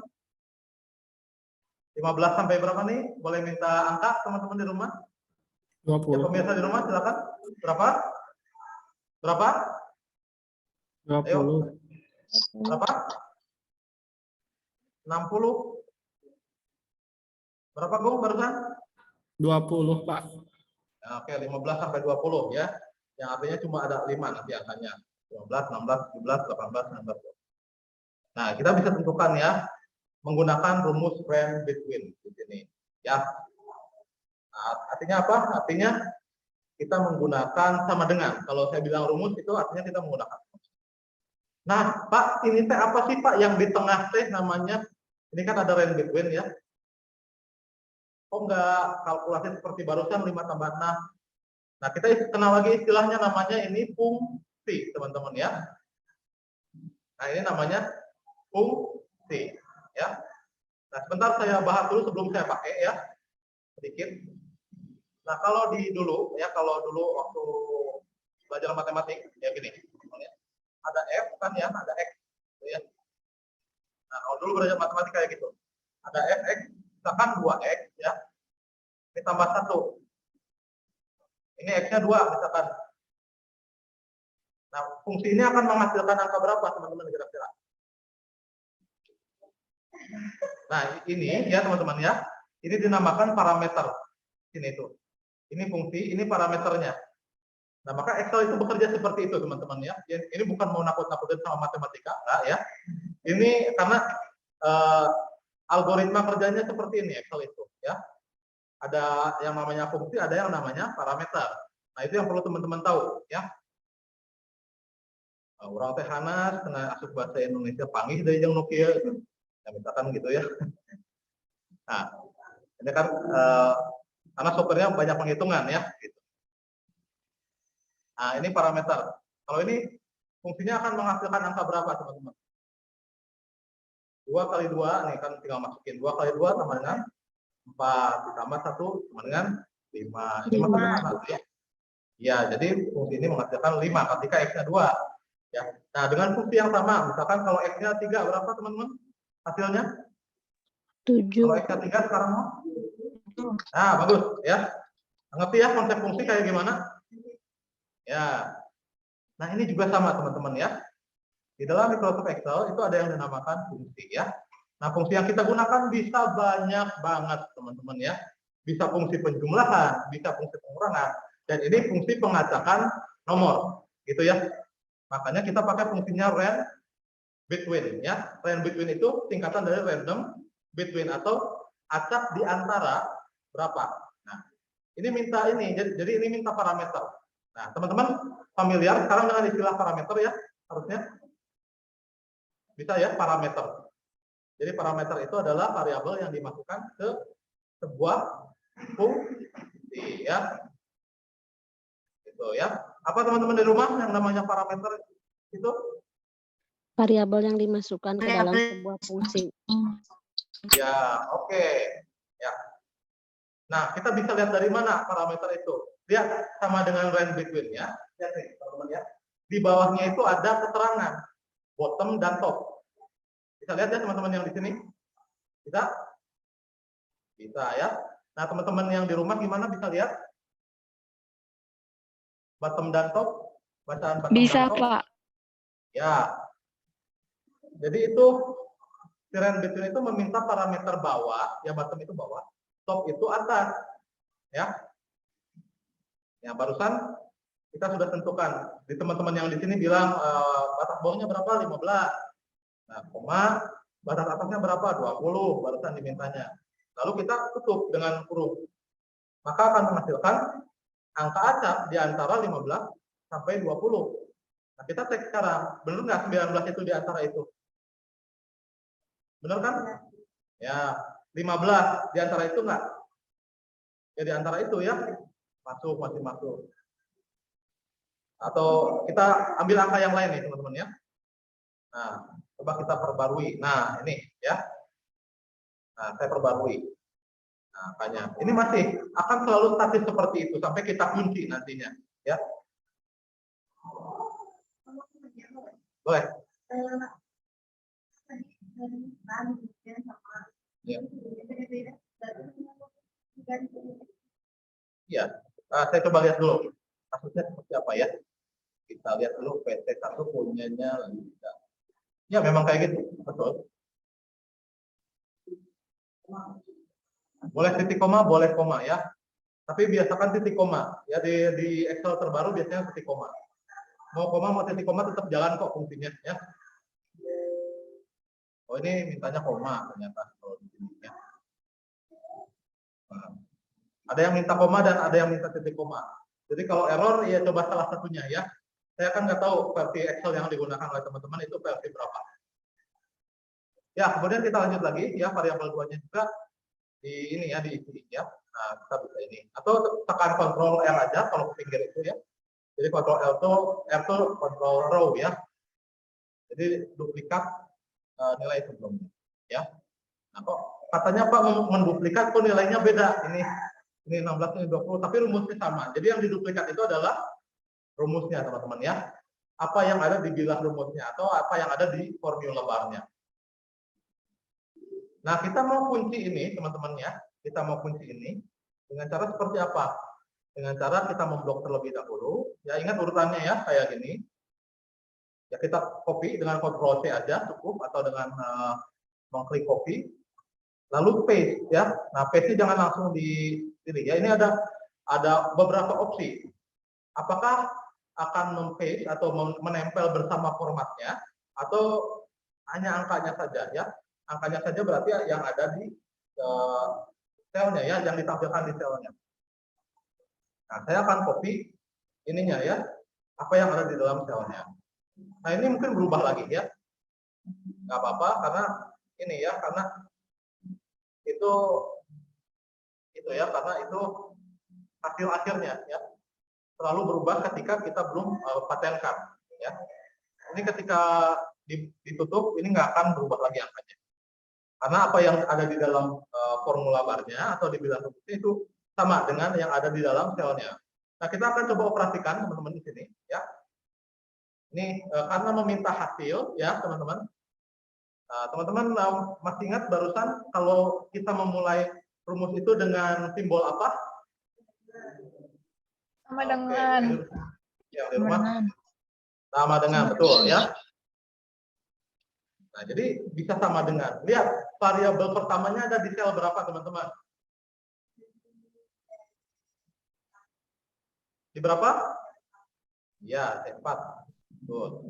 15 sampai berapa nih? Boleh minta angka, teman-teman di rumah? 20. Ya, pemirsa di rumah, silakan. Berapa? Berapa? 20. Ayo. Berapa? 60. Berapa, Bung, barusan? 20, Pak. Oke, 15 sampai 20 ya. Yang artinya cuma ada 5 nanti angkanya. 15, 16, 17, 18, 19. Nah, kita bisa tentukan ya menggunakan rumus range between di sini ya. Nah, artinya apa? Artinya kita menggunakan sama dengan. Kalau saya bilang rumus itu artinya kita menggunakan. Nah, Pak, ini teh apa sih, Pak, yang di tengah teh namanya? Ini kan ada range between ya. Kok enggak kalkulasi seperti barusan 5 tambah 6? Nah, kita kenal lagi istilahnya namanya ini fungsi, teman-teman ya. Nah, ini namanya fungsi ya. Nah, sebentar saya bahas dulu sebelum saya pakai ya. Sedikit. Nah, kalau dulu waktu belajar matematik ya gini. Ada F kan ya, ada X gitu ya. Nah, kalau dulu belajar matematik kayak gitu. Ada Fx, misalkan 2x ya. Ditambah 1. Ini X-nya 2 misalkan. Nah, fungsi ini akan menghasilkan angka berapa, teman-teman kira-kira? Nah, ini ya teman-teman ya. Ini dinamakan parameter. Ini tuh. Ini fungsi, ini parameternya. Nah, maka Excel itu bekerja seperti itu, teman-teman ya. Ini bukan mau nakut-nakutin sama matematika, enggak ya. Ini karena algoritma kerjanya seperti ini Excel itu ya. Ada yang namanya fungsi, ada yang namanya parameter. Nah, itu yang perlu teman-teman tahu ya. Orang teh hanas kena asup bahasa Indonesia panggih dari jeung Nokia gitu. Ya, misalkan gitu ya. Nah, ini kan karena softwarenya banyak penghitungan ya gitu. Nah, ini parameter. Kalau ini fungsinya akan menghasilkan angka berapa, teman-teman? 2 kali 2 nih kan tinggal masukin 2 kali 2 sama dengan 4 ditambah 1 sama dengan 5. Ini maksudnya ya. Ya, jadi fungsi ini menghasilkan 5 ketika X-nya 2. Ya. Nah, dengan fungsi yang sama, misalkan kalau X-nya 3 berapa, teman-teman? Hasilnya? 7. Kalau X-nya 3 sekarang mau? Nah, bagus ya. Ngerti ya konsep fungsi kayak gimana? Ya. Nah, ini juga sama, teman-teman ya. Di dalam Microsoft Excel itu ada yang dinamakan fungsi ya. Nah, fungsi yang kita gunakan bisa banyak banget, teman-teman ya. Bisa fungsi penjumlahan, bisa fungsi pengurangan, dan ini fungsi pengacakan nomor, gitu ya. Makanya kita pakai fungsinya range between ya. Range between itu singkatan dari random between atau acak di antara berapa. Nah, ini minta ini, jadi ini minta parameter. Nah, teman-teman familiar sekarang dengan istilah parameter ya, harusnya bisa ya parameter. Jadi parameter itu adalah variabel yang dimasukkan ke sebuah fungsi ya. Gitu ya. Apa teman-teman di rumah yang namanya parameter itu? Variabel yang dimasukkan ke dalam Variabel. sebuah fungsi. Ya, oke. Ya. Nah, kita bisa lihat dari mana parameter itu. Lihat sama dengan range between ya. Lihat nih, teman-teman ya. Di bawahnya itu ada keterangan bottom dan top. Bisa lihat ya teman-teman yang di sini? Bisa? Bisa ya. Nah, teman-teman yang di rumah gimana bisa lihat? Bottom dan top? Bacaan bottom Bisa, dan top? Pak. Ya. Jadi itu si range between itu meminta parameter bawah, ya bottom itu bawah, top itu atas. Ya. Ya, barusan kita sudah tentukan. Di teman-teman yang di sini bilang batas bawahnya berapa? 15. Nah, koma, batas atasnya berapa? 20, barusan dimintanya. Lalu kita tutup dengan huruf. Maka akan menghasilkan angka acak di antara 15 sampai 20. Nah, kita cek sekarang, benar nggak 19 itu di antara itu? Benar kan? Ya, 15 di antara itu nggak? Ya, di antara itu ya. Masuk, masih masuk. Atau kita ambil angka yang lain nih, teman-teman ya. Nah, coba kita perbarui. Nah, ini ya. Nah, saya perbarui. Nah, angkanya. Ini masih akan selalu statis seperti itu sampai kita kunci nantinya, ya. Boleh. Ya. Ya. Saya coba lihat dulu. Kasusnya seperti apa ya? Kita lihat dulu PT1 punyanya Lida. Ya, memang kayak gitu. Betul. Boleh titik koma, boleh koma ya. Tapi biasakan titik koma. Ya, di Excel terbaru biasanya titik koma. Mau koma, mau titik koma tetap jalan kok fungsinya ya. Oh, ini mintanya koma ternyata kalau di sini ya. Nah, ada yang minta koma dan ada yang minta titik koma. Jadi kalau error ya coba salah satunya ya. Saya kan nggak tahu versi Excel yang digunakan oleh teman-teman itu versi berapa. Ya, kemudian kita lanjut lagi ya, variabel 2-nya juga di ini ya, diisi ya. Nah, kita bisa ini. Atau tekan Ctrl R aja kalau ke pinggir itu ya. Jadi Ctrl L itu Ctrl row ya. Jadi duplikat nilai sebelumnya ya. Nah, kok katanya Pak menduplikat kok nilainya beda. Ini 16 ini 20 tapi rumusnya sama. Jadi yang diduplikat itu adalah rumusnya teman-teman ya. Apa yang ada di bilah rumusnya atau apa yang ada di formula barnya. Nah, kita mau kunci ini teman-teman ya. Kita mau kunci ini dengan cara seperti apa? Dengan cara kita memblok terlebih dahulu. Ya, ingat urutannya ya, kayak gini. Ya, kita copy dengan Ctrl C aja cukup atau dengan mengklik copy. Lalu paste ya. Nah, paste jangan langsung di sini ya. Ini ada beberapa opsi. Apakah akan mempaste atau menempel bersama formatnya atau hanya angkanya saja ya. Angkanya saja berarti yang ada di selnya ya, yang ditampilkan di selnya. Nah, saya akan copy ininya ya, apa yang ada di dalam selnya. Nah, ini mungkin berubah lagi ya. Nggak apa-apa karena ini ya, karena itu ya, karena itu hasil akhirnya ya. Selalu berubah ketika kita belum patenkan ya. Ini ketika ditutup ini nggak akan berubah lagi angkanya. Karena apa yang ada di dalam formula barnya atau di bilah rumusnya itu sama dengan yang ada di dalam selnya. Nah, kita akan coba operasikan teman-teman di sini ya. Ini karena meminta hasil ya teman-teman. Teman-teman masih ingat barusan kalau kita memulai rumus itu dengan simbol apa? Sama dengan. Yang di rumah sama dengan betul ya. Nah, jadi bisa sama dengan. Lihat, variabel pertamanya ada di sel berapa, teman-teman? Di berapa? Ya, T4. Betul.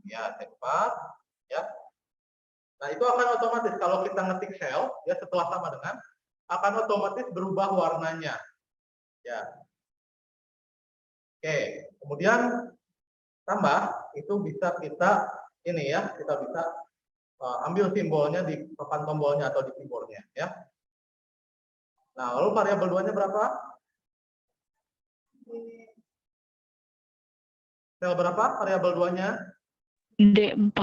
Ya, T4. Ya. Nah, itu akan otomatis kalau kita ngetik cell ya setelah sama dengan akan otomatis berubah warnanya. Ya. Oke, kemudian tambah itu bisa kita ini ya, kita bisa ambil simbolnya di papan tombolnya atau di keyboardnya ya. Nah, lalu variabel 2-nya berapa? Sel berapa variabel 2-nya? D4.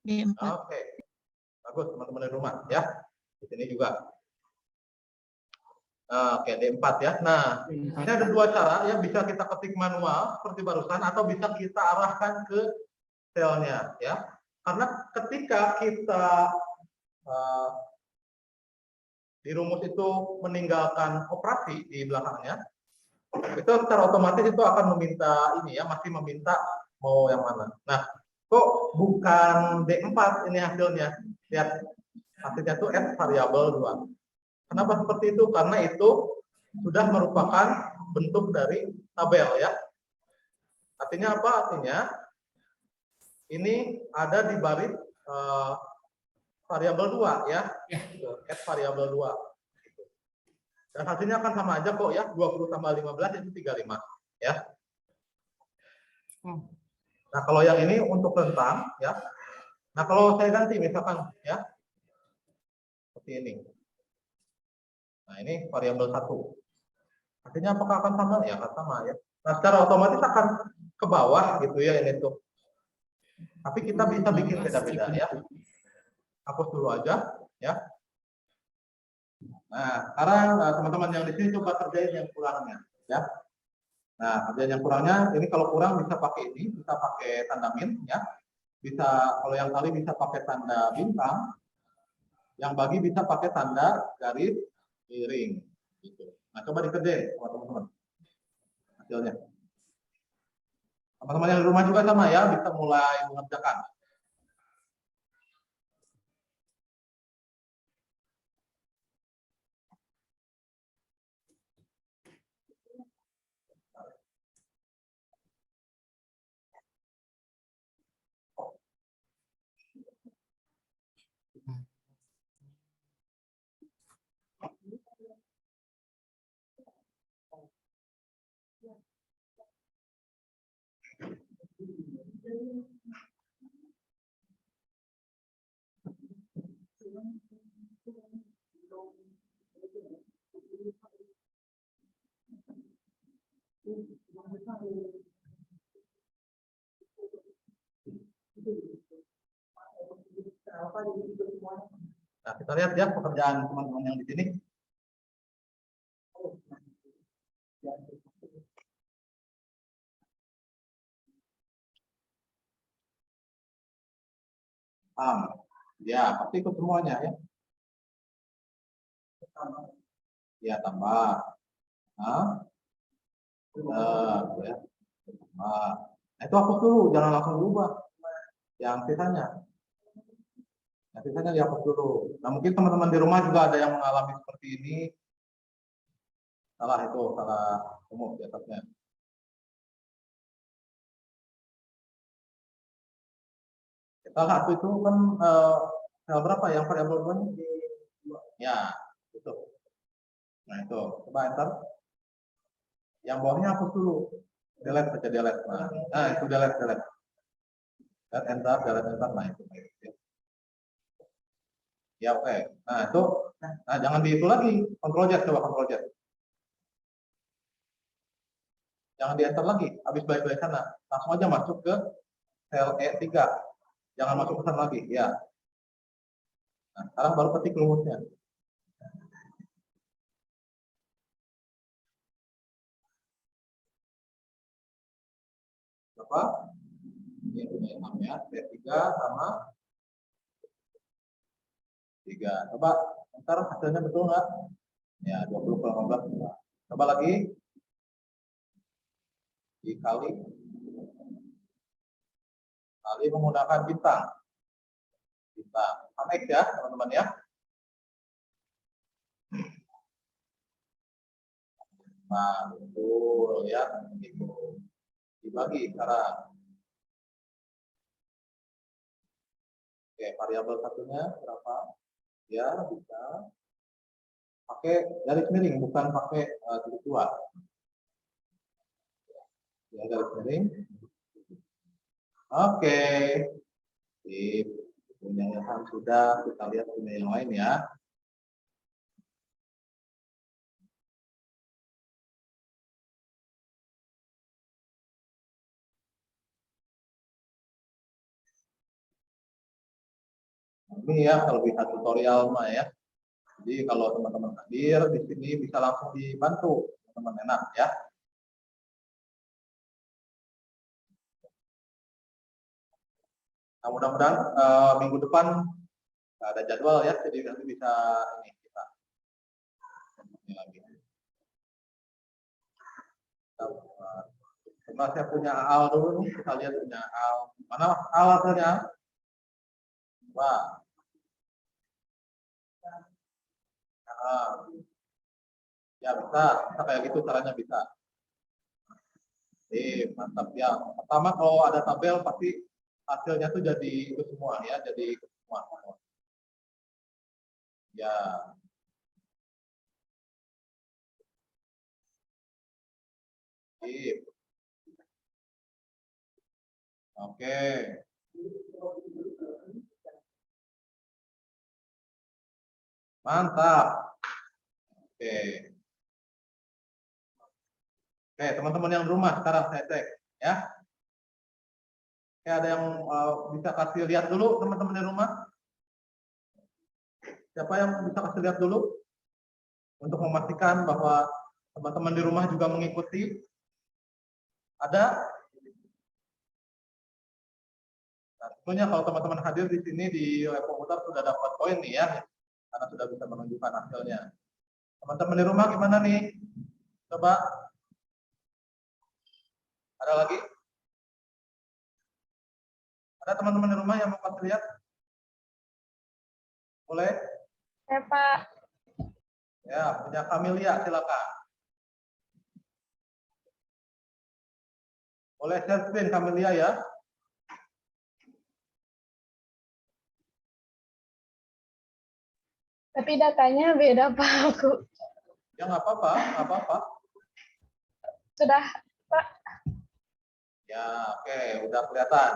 D4. Oke. Bagus teman-teman di rumah ya. Di sini juga. Oke, D4 ya. Nah, ini ada dua cara ya, bisa kita ketik manual seperti barusan atau bisa kita arahkan ke selnya ya. Karena ketika kita di rumus itu meninggalkan operasi di belakangnya, itu secara otomatis itu akan meminta ini ya, masih meminta mau yang mana. Nah, kok bukan D4 ini hasilnya? Lihat, hasilnya itu S variabel 2. Kenapa seperti itu? Karena itu sudah merupakan bentuk dari tabel ya. Artinya apa? Artinya ini ada di baris variabel 2 ya. S variabel 2. Dan hasilnya akan sama aja kok ya. 20 tambah 15 itu 35 ya. Nah, kalau yang ini untuk rentang ya. Nah, kalau saya ganti misalkan ya. Seperti ini. Nah, ini variabel 1. Artinya apakah akan sama? Ya, akan sama ya. Nah, secara otomatis akan ke bawah gitu ya ini tuh. Tapi kita bisa bikin beda-beda ya. Hapus dulu aja ya. Nah, sekarang teman-teman yang di sini coba kerjain yang kurangnya ya. Nah, kerjain yang kurangnya ini kalau kurang bisa pakai ini, bisa pakai tanda min ya. Bisa kalau yang kali bisa pakai tanda bintang. Yang bagi bisa pakai tanda garis miring gitu. Nah, coba dikerjain sama teman-teman hasilnya. Teman-teman yang di rumah juga sama ya, bisa mulai mengerjakan. Nah, kita lihat ya pekerjaan teman-teman yang di sini. Ya, pasti ikut semuanya ya. Ya, tambah. Ya. Tambah. Nah, itu hapus dulu, jangan langsung berubah. Yang sisanya. Yang sisanya dihapus dulu. Nah, mungkin teman-teman di rumah juga ada yang mengalami seperti ini. Salah itu, salah umum di atasnya. Kita satu itu kan sel berapa yang variabel 2? Ya, itu. Nah, itu. Coba enter. Yang bawahnya hapus dulu. Delete saja delete. Nah, itu delete. Delete enter, delete enter. Nah, itu. Ya, oke. Nah, itu. Nah, jangan di itu lagi. Ctrl Z, coba Ctrl Z. Jangan di enter lagi. Habis balik-balik sana. Langsung aja masuk ke sel E3. Jangan masuk ke sana lagi. Ya. Nah, sekarang baru ketik rumusnya. Berapa? Ini 6 ya. T3 sama 3. Coba ntar hasilnya betul nggak? Ya, 20 per 15. Coba lagi. Dikali. Kali menggunakan bintang. Bintang. Sama X ya, teman-teman ya. Nah, betul ya. Gitu. Dibagi sekarang. Oke, Oke, variabel satunya berapa? Ya, bisa. Pakai garis miring, bukan pakai titik dua. Ya, garis miring. Oke. Sip. Punya Ilham sudah, kita lihat punya yang lain ya. Ini ya kelebihan tutorial mah ya. Jadi kalau teman-teman hadir di sini bisa langsung dibantu, teman-teman, enak ya. Nah, mudah-mudahan minggu depan ada jadwal ya, jadi nanti bisa ini kita ini lagi. Setelah saya punya Al dulu nih, kita lihat punya Al. Mana Al hasilnya? Wah. Ya bisa kayak gitu caranya bisa. Mantap ya. Pertama kalau ada tabel pasti hasilnya tuh jadi itu semua ya, jadi itu semua. Ya. Sip. Oke. Mantap. Oke. Oke, teman-teman yang di rumah sekarang saya cek ya. Oke, ada yang bisa kasih lihat dulu teman-teman di rumah? Siapa yang bisa kasih lihat dulu? Untuk memastikan bahwa teman-teman di rumah juga mengikuti. Ada? Nah, tentunya kalau teman-teman hadir di sini di web komputer sudah dapat poin nih ya, karena sudah bisa menunjukkan hasilnya. Teman-teman di rumah gimana nih? Coba. Ada lagi? Ada teman-teman di rumah yang mau kasih lihat? Boleh? Ya, Pak. Ya, punya Kamilia, silakan. Boleh share screen Kamilia ya? Tapi datanya beda, Pak. Aku Ya nggak apa-apa, nggak apa-apa. sudah, Pak. Ya, oke, udah kelihatan.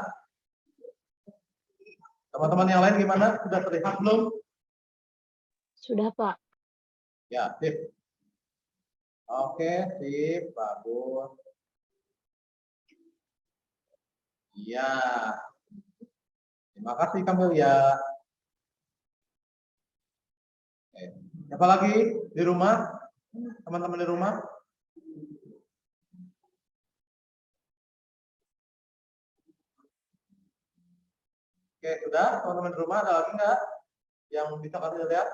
Teman-teman yang lain gimana? Sudah terlihat belum? Sudah, Pak. Ya, sip. Oke, sip, bagus. Iya. Terima kasih Kamilia. Oke. Siapa lagi di rumah? Teman-teman di rumah? Oke, sudah. Teman-teman di rumah ada lagi nggak yang bisa kasih lihat?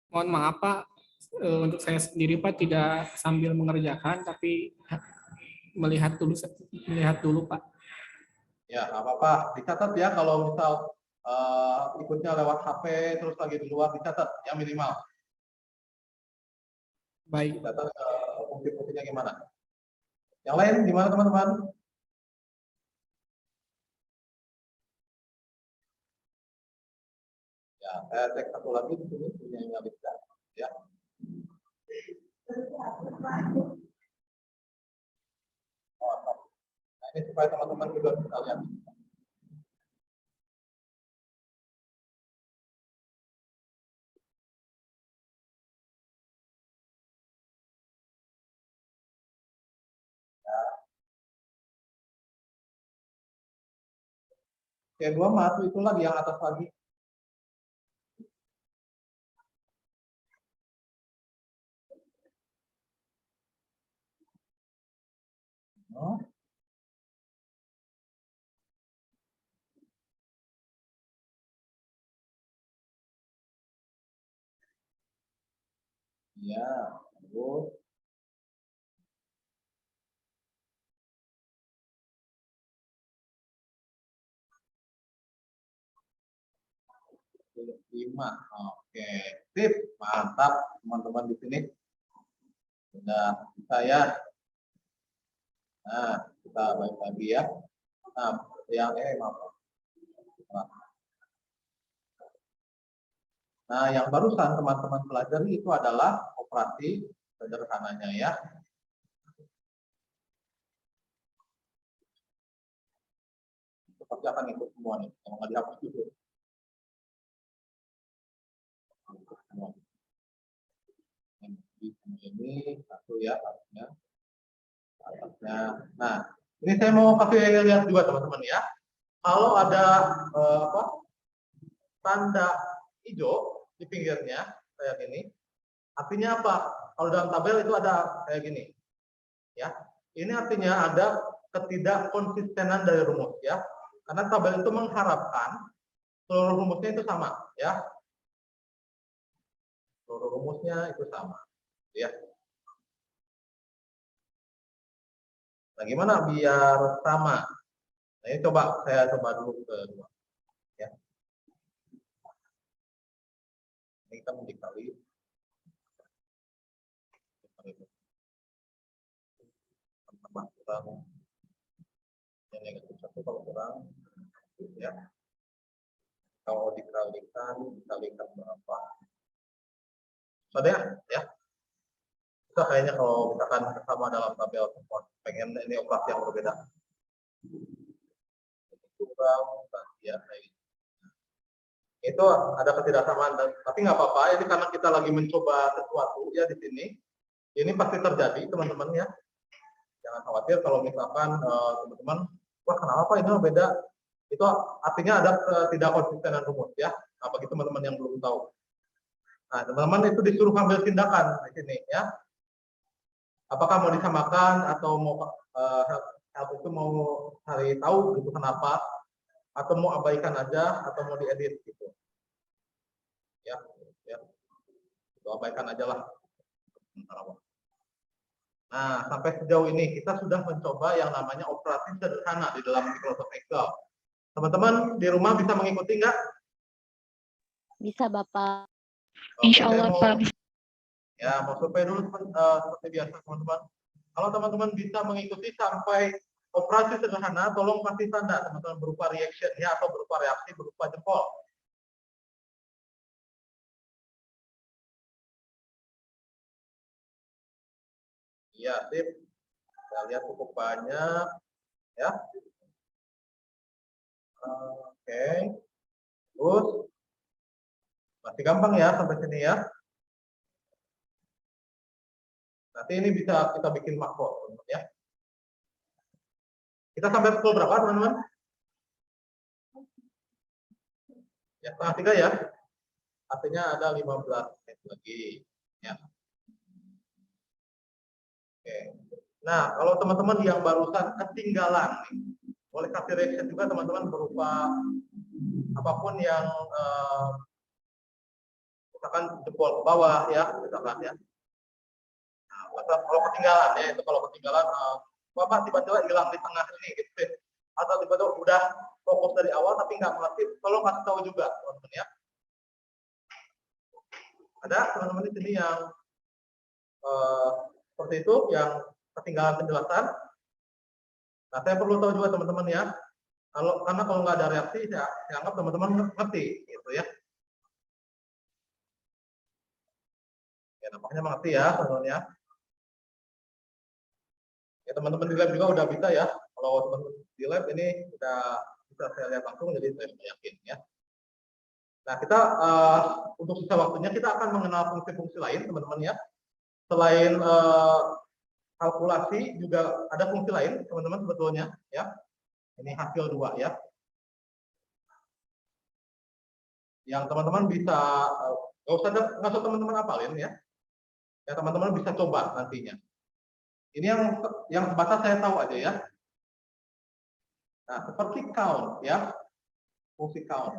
Mohon maaf Pak, untuk saya sendiri Pak tidak sambil mengerjakan, tapi melihat dulu Pak. Ya, nggak apa-apa. Dicatat ya kalau misal ikutnya lewat HP terus lagi di luar, dicatat ya minimal. Baik. Dicatat fungsi-fungsinya gimana. Yang lain gimana teman-teman? Ya, saya cek satu lagi di sini punya yang bisa. Ya. Nah, ini supaya teman-teman juga bisa lihat. Oke, dua matu itu lagi yang atas lagi. Oh. Ya, terus. Lima. Oke, sip, mantap teman-teman di sini. Sudah bisa ya. Nah, kita balik lagi ya. Nah, yang maaf. Nah, yang barusan teman-teman pelajari itu adalah operasi sederhananya ya. Pasti akan ikut semua nih, kalau nggak dihapus dulu. Ini satu ya, atasnya. Nah, ini saya mau kasih lihat juga teman-teman ya. Kalau ada tanda hijau di pinggirnya kayak gini, artinya apa? Kalau dalam tabel itu ada kayak gini, ya. Ini artinya ada ketidakkonsistenan dari rumus, ya. Karena tabel itu mengharapkan seluruh rumusnya itu sama, ya. Seluruh rumusnya itu sama, ya. Nah, gimana biar sama? Nah, ini saya coba dulu ke dua, ya. Ini kita mau dikali tambah kurang yang negatif 1 kalau kurang, ya. Kalau dikalikan berapa? Sudah ya. Itu kayaknya kalau misalkan sama dalam tabel support, pengen ini operasi yang berbeda. Kurang ya, itu ada ketidaksamaan, tapi nggak apa-apa. Ini karena kita lagi mencoba sesuatu ya di sini. Ini pasti terjadi teman-teman ya. Jangan khawatir kalau misalkan teman-teman, wah kenapa ini beda? Itu artinya ada ketidakkonsistenan rumus ya. Nah, bagi teman-teman yang belum tahu. Nah, teman-teman itu disuruh ambil tindakan di sini ya. Apakah mau disamakan atau mau itu mau cari tahu gitu kenapa, atau mau abaikan aja atau mau diedit gitu. Ya, ya. Itu abaikan aja lah. Nah, sampai sejauh ini kita sudah mencoba yang namanya operasi sederhana di dalam Microsoft Excel. Teman-teman di rumah bisa mengikuti nggak? Bisa, Bapak. Insya Allah, Pak. Ya, mau survei dulu seperti biasa teman-teman. Kalau teman-teman bisa mengikuti sampai operasi sederhana, tolong kasih tanda teman-teman berupa reaction ya, atau berupa reaksi berupa jempol. Iya, sip. Kita lihat cukup banyak ya. Oke. Terus masih gampang ya sampai sini ya. Nanti ini bisa kita bikin makro, teman-teman ya. Kita sampai pukul berapa, teman-teman? Ya, 2:30 ya. Artinya ada 15 menit lagi. Ya. Oke. Nah, kalau teman-teman yang barusan ketinggalan, boleh kasih reaction juga teman-teman berupa apapun yang misalkan jempol ke bawah ya, misalkan ya. Kalau ketinggalan ya, itu kalau ketinggalan Bapak tiba-tiba hilang di tengah ini gitu. Atau tiba-tiba udah fokus dari awal tapi nggak mengerti, tolong kasih tahu juga teman-teman ya. Ada teman-teman di sini yang seperti itu, yang ketinggalan penjelasan. Nah, saya perlu tahu juga teman-teman ya. Karena kalau nggak ada reaksi, saya anggap teman-teman ngerti gitu ya. Ya, nampaknya mengerti ya teman-teman ya. Ya, teman-teman di lab juga udah bisa ya. Kalau teman-teman di lab ini udah bisa saya lihat langsung, jadi saya yakin ya. Nah, kita untuk sisa waktunya kita akan mengenal fungsi-fungsi lain teman-teman ya. Selain kalkulasi juga ada fungsi lain teman-teman sebetulnya ya. Ini hasil 2 ya. Yang teman-teman bisa nggak usah teman-teman hafalin ya. Ya teman-teman bisa coba nantinya. Ini yang sebatas saya tahu aja ya. Nah, seperti count ya, fungsi count.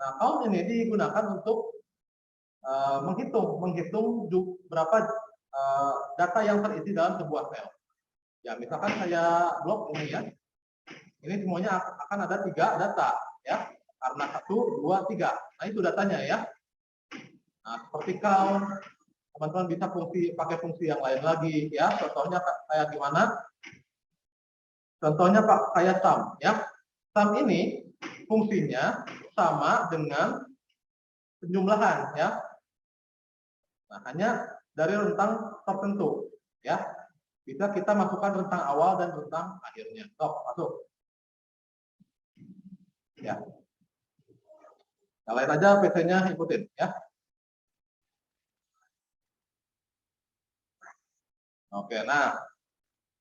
Nah, count ini digunakan untuk menghitung berapa data yang terisi dalam sebuah sel. Ya, misalkan saya blok ini ya. Ini semuanya akan ada 3 data ya. Karena 1, 2, 3. Nah, itu datanya ya. Nah, seperti count, teman-teman bisa pakai fungsi yang lain lagi ya. Contohnya kayak gimana? Contohnya Pak kayak sum ya. Sum ini fungsinya sama dengan penjumlahan ya. Nah, hanya dari rentang tertentu ya. Bisa kita masukkan rentang awal dan rentang akhirnya. Sok, masuk. Ya. Nyalain aja PC-nya, ikutin ya. Oke, nah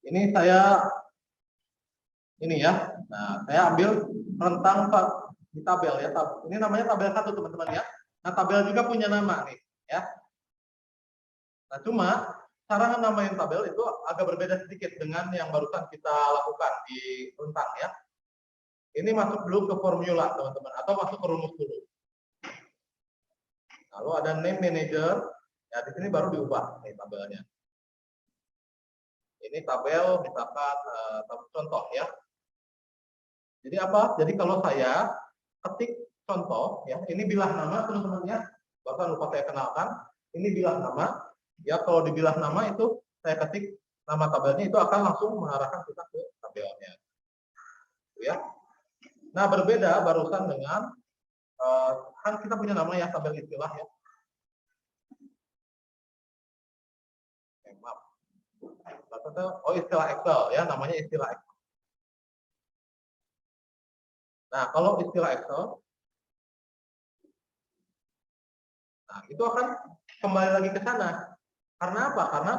ini saya ya. Nah, saya ambil rentang di tabel ya. Ini namanya tabel 1 teman-teman ya. Nah, tabel juga punya nama nih ya. Nah, cuma cara namain tabel itu agak berbeda sedikit dengan yang barusan kita lakukan di rentang ya. Ini masuk dulu ke formula teman-teman atau masuk ke rumus dulu. Lalu ada name manager, ya di sini baru diubah nih tabelnya. Ini tabel misalkan contoh ya. Jadi apa? Jadi kalau saya ketik contoh ya, ini bilah nama teman-teman ya. Bahkan lupa saya kenalkan, ini bilah nama. Ya kalau dibilah nama itu saya ketik nama tabelnya itu akan langsung mengarahkan kita ke tabelnya. Ya. Nah, berbeda barusan dengan kan kita punya nama ya tabel istilah ya. Maaf. Oh, istilah Excel ya, namanya istilah Excel. Nah, kalau istilah Excel, nah itu akan kembali lagi ke sana. Karena apa? Karena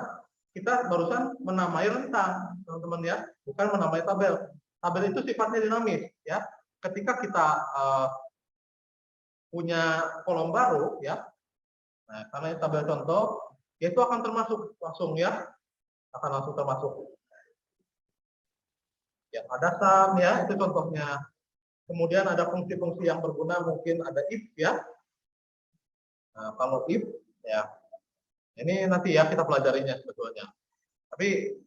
kita barusan menamai rentang, teman-teman ya, bukan menamai tabel. Tabel itu sifatnya dinamis ya. Ketika kita punya kolom baru ya, nah karena ini tabel contoh, itu akan termasuk langsung ya, akan langsung termasuk. Ya ada sum ya, itu contohnya. Kemudian ada fungsi-fungsi yang berguna, mungkin ada if ya. Nah, kalau if ya, ini nanti ya kita pelajarinya sebetulnya. Tapi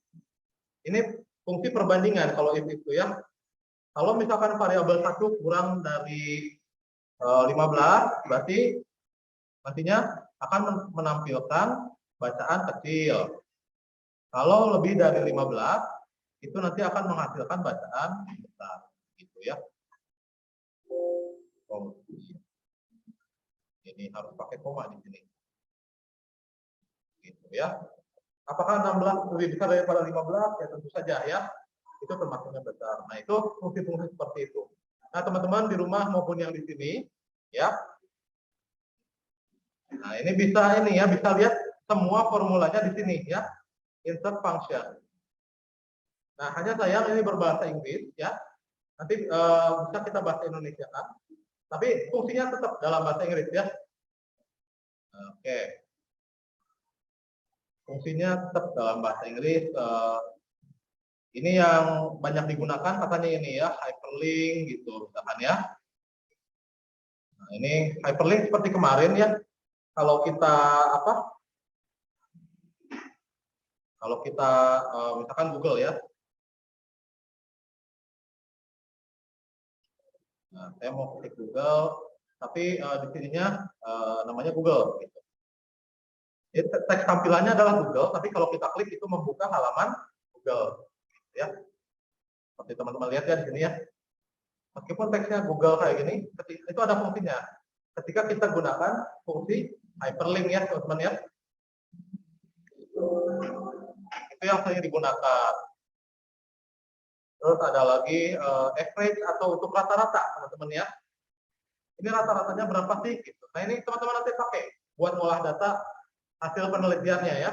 ini fungsi perbandingan kalau if itu ya. Kalau misalkan variabel 1 kurang dari 15, berarti nantinya akan menampilkan bacaan kecil. Kalau lebih dari 15, itu nanti akan menghasilkan bacaan besar, gitu ya. Oh, ini harus pakai koma di sini, gitu ya. Apakah 16 lebih besar daripada 15? Ya tentu saja ya. Itu termasuknya besar. Nah, itu fungsi-fungsi seperti itu. Nah, teman-teman di rumah maupun yang di sini, ya. Nah, ini bisa ya, bisa lihat semua formulanya di sini ya. Insert function. Nah, hanya sayang ini berbahasa Inggris ya. Nanti bisa kita bahasa Indonesia kan. Tapi fungsinya tetap dalam bahasa Inggris ya. Oke. Fungsinya tetap dalam bahasa Inggris. Ini yang banyak digunakan katanya ini ya, hyperlink gitu misalkan ya. Nah, ini hyperlink seperti kemarin ya. Kalau kita Kalau kita misalkan Google ya. Nah, saya mau klik Google, tapi di sininya namanya Google gitu. Jadi teks tampilannya adalah Google, tapi kalau kita klik itu membuka halaman Google ya. Seperti teman-teman lihat ya di sini ya. Meskipun teksnya Google kayak gini, itu ada fungsinya. Ketika kita gunakan fungsi hyperlink ya, teman-teman ya. Itu yang sering digunakan. Terus ada lagi average atau untuk rata-rata, teman-teman ya. Ini rata-ratanya berapa sih? Gitu. Nah ini teman-teman nanti pakai buat ngolah data hasil penelitiannya ya.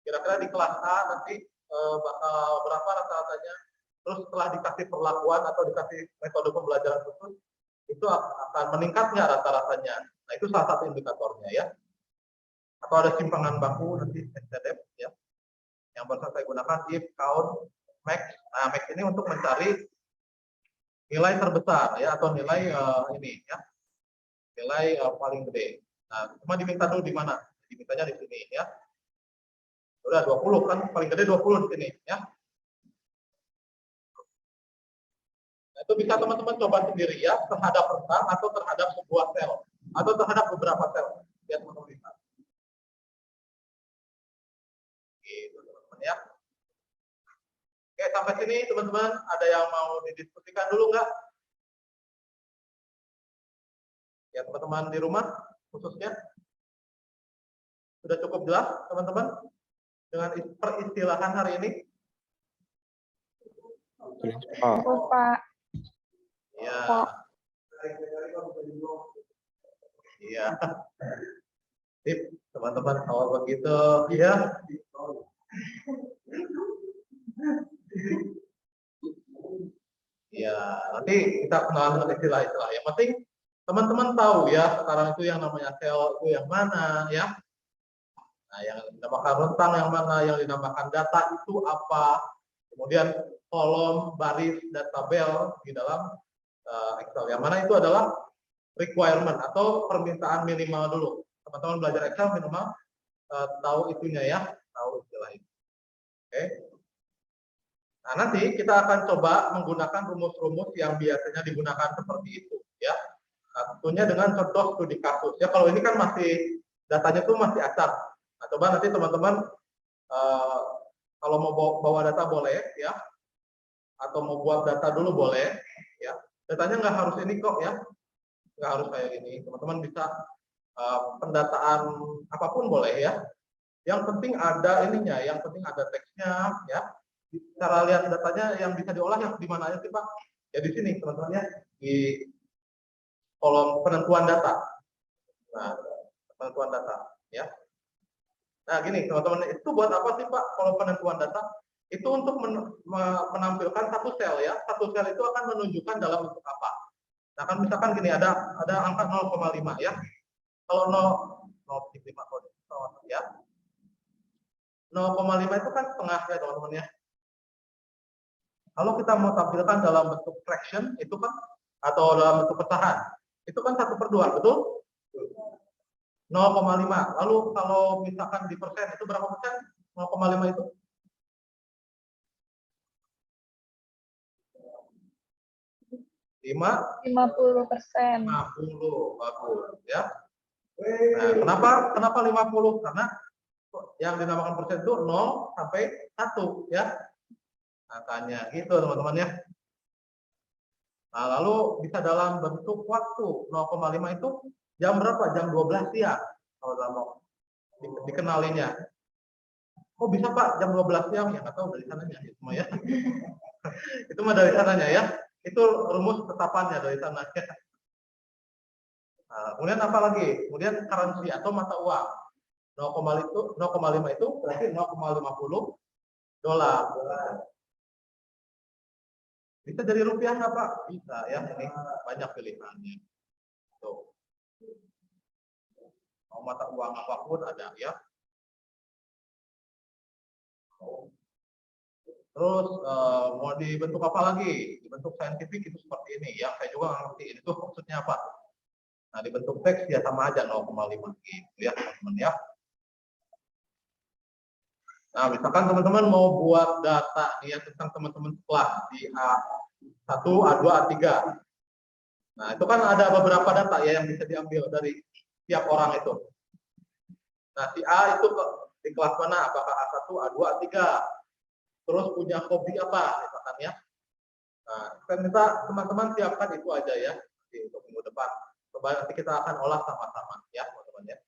Kira-kira di kelas A nanti bakal berapa rata-ratanya. Terus setelah dikasih perlakuan atau dikasih metode pembelajaran khusus, itu akan meningkat nggak rata-ratanya. Nah itu salah satu indikatornya ya. Atau ada simpangan baku nanti STDF ya. Yang baru saya gunakan if, count, max. Nah max ini untuk mencari nilai terbesar ya atau nilai ini ya. Nilai paling gede. Nah, cuma diminta dulu di mana? Dimintanya di sini ya. Udah 20 kan paling gede 20 di sini ya. Nah, itu bisa teman-teman coba sendiri ya terhadap rentang atau terhadap sebuah sel atau terhadap beberapa sel. Ya teman-teman lihat. Gitu teman-teman ya. Oke, sampai sini teman-teman ada yang mau didiskusikan dulu nggak? Ya teman-teman di rumah khususnya sudah cukup jelas teman-teman dengan peristilahan hari ini. Oh, Pak. Ya. Iya. Tip teman-teman kalau begitu ya. Ya, nanti kita kenalan dengan istilah-istilah. Yang penting teman-teman tahu ya sekarang itu yang namanya sel itu yang mana ya. Nah, yang dinamakan rentang yang mana, yang dinamakan data itu apa. Kemudian kolom, baris, dan tabel di dalam Excel. Yang mana itu adalah requirement atau permintaan minimal dulu. Teman-teman belajar Excel minimal tahu itunya ya, tahu istilah itu. Oke. Nah, nanti kita akan coba menggunakan rumus-rumus yang biasanya digunakan seperti itu ya. Nah, tentunya dengan contoh studi kasus. Ya kalau ini kan masih datanya tuh masih acak. Nah, coba nanti teman-teman kalau mau bawa data boleh ya. Atau mau buat data dulu boleh ya. Datanya nggak harus ini kok ya. Nggak harus kayak gini. Teman-teman bisa pendataan apapun boleh ya. Yang penting ada ininya, yang penting ada teksnya ya. Cara lihat datanya yang bisa diolah yang di mana aja sih Pak? Ya di sini teman-teman ya, di kolom penentuan data. Nah, penentuan data ya. Nah gini teman-teman, itu buat apa sih Pak kolom penentuan data? Itu untuk menampilkan satu sel ya. Satu sel itu akan menunjukkan dalam bentuk apa. Nah kan misalkan gini ada angka 0,5 ya. Kalau 0,5 ya. 0,5 itu kan setengah ya teman-teman ya. Kalau kita mau tampilkan dalam bentuk fraction itu kan atau dalam bentuk pecahan, itu kan 1/2, betul? 0,5. Lalu kalau misalkan di persen itu berapa persen? 0,5 itu? 50%. 50, bagus ya. Nah, kenapa 50? Karena yang dinamakan persen itu 0 sampai 1 ya. Angkanya gitu teman-teman ya. Nah, lalu bisa dalam bentuk waktu 0,5 itu jam berapa? Jam 12 siang kalau mau dikenalinnya. Oh bisa Pak jam 12 siang ya nggak tahu dari sananya ya semua ya. Itu mah dari sananya ya. Itu rumus tetapannya dari sana ya. Nah, kemudian apa lagi? Kemudian currency atau mata uang. 0,5 itu berarti 0,50 dolar. Bisa jadi rupiah nggak Pak? Bisa ya, ini banyak pilihannya. Tuh. Mau mata uang apapun ada ya. Terus mau dibentuk apa lagi? Dibentuk saintifik itu seperti ini ya. Saya juga nggak ngerti ini tuh maksudnya apa. Nah dibentuk teks ya sama aja 0,5 gitu ya teman-teman ya. Nah misalkan teman-teman mau buat data nih ya tentang teman-teman sekolah di A1, A2, A3. Nah itu kan ada beberapa data ya yang bisa diambil dari tiap orang itu. Nah si A itu di kelas mana? Apakah A1, A2, A3? Terus punya hobi apa misalkan ya. Nah, kita minta teman-teman siapkan itu aja ya untuk minggu depan. Coba nanti kita akan olah sama-sama ya teman-teman ya.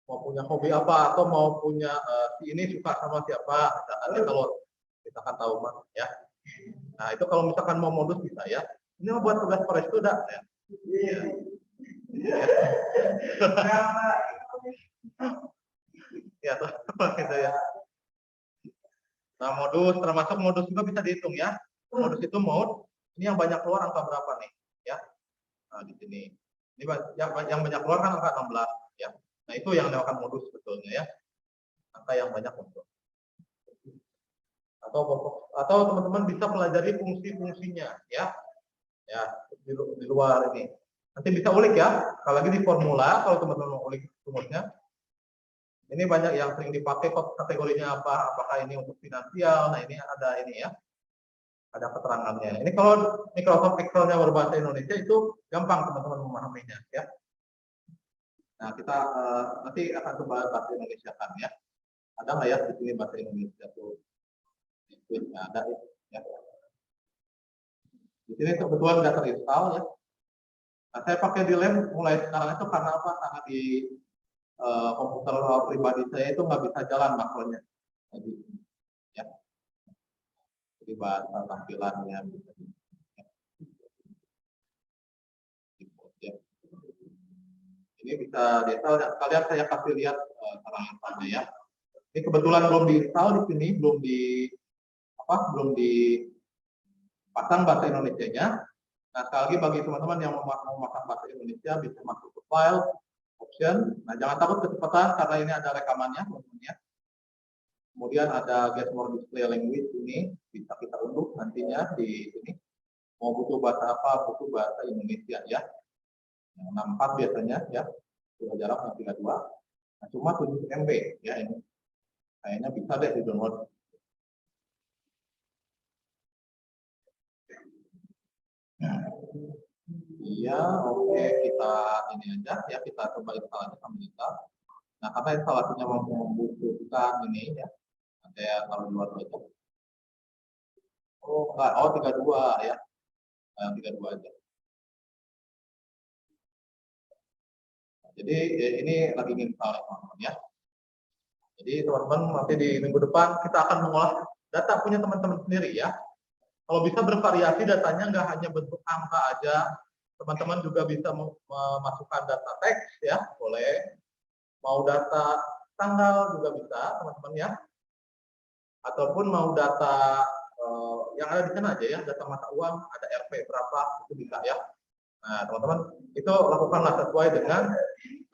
Mau punya hobi apa atau mau punya si ini suka sama siapa misalkan ya kalau kita akan tahu mah ya. Nah itu kalau misalkan mau modus bisa ya. Ini mau buat tugas per student ya. Iya. Ya tuh gitu ya. Nah, modus termasuk modus juga bisa dihitung ya. Modus itu mode ini yang banyak keluar angka berapa nih ya. Nah, di sini. Ini yang banyak keluar kan angka 16 ya. Nah, itu yang dinamakan modus sebetulnya ya. Angka yang banyak muncul. Atau teman-teman bisa pelajari fungsi-fungsinya ya. Ya, di luar ini. Nanti bisa ulik ya. Kalau lagi di formula kalau teman-teman mau ulik rumusnya. Ini banyak yang sering dipakai kategorinya apa? Apakah ini untuk finansial? Nah, ini ada ini ya. Ada keterangannya. Ini kalau Microsoft Excel-nya berbahasa Indonesia itu gampang teman-teman memahaminya ya. Nah, kita nanti akan coba bahasa Indonesia kan ya. Ada nggak ya di sini bahasa Indonesia tuh? Ada ya. Di sini kebetulan nggak terinstall ya. Nah, saya pakai Delem mulai sekarang itu karena apa? Karena di komputer pribadi saya itu nggak bisa jalan makronya. Jadi, ya, jadi bahasa tampilannya bisa. Ya. Ini bisa detail. Kalian saya kasih lihat cara installnya ya. Ini kebetulan belum diinstal di sini, belum dipasang bahasa Indonesianya. Nah, sekali lagi bagi teman-teman yang mau memasang bahasa Indonesia bisa masuk ke file, option. Nah, jangan takut kecepatan karena ini ada rekamannya, teman-teman ya. Kemudian ada get more display language ini bisa kita unduh nantinya di sini. Mau butuh bahasa apa? Butuh bahasa Indonesia ya. Yang 64 biasanya ya. Sudah jarak yang 32. Nah, cuma 7 MB ya ini. Kayaknya bisa deh di download. Iya, oke, kita ini aja ya, kita coba instalasi sama kita. Nah, karena instalasinya membutuhkan ini ya, ada kalau luar aja. Oh, enggak, 32 ya. 32 aja. Jadi ini lagi install teman-teman ya. Jadi teman-teman nanti di minggu depan kita akan mengolah data punya teman-teman sendiri ya. Kalau bisa bervariasi datanya nggak hanya bentuk angka aja, teman-teman juga bisa memasukkan data teks ya, boleh. Mau data tanggal juga bisa teman-teman ya. Ataupun mau data yang ada di sana aja ya, data mata uang, ada RP berapa, itu bisa ya. Nah teman-teman, itu lakukanlah sesuai dengan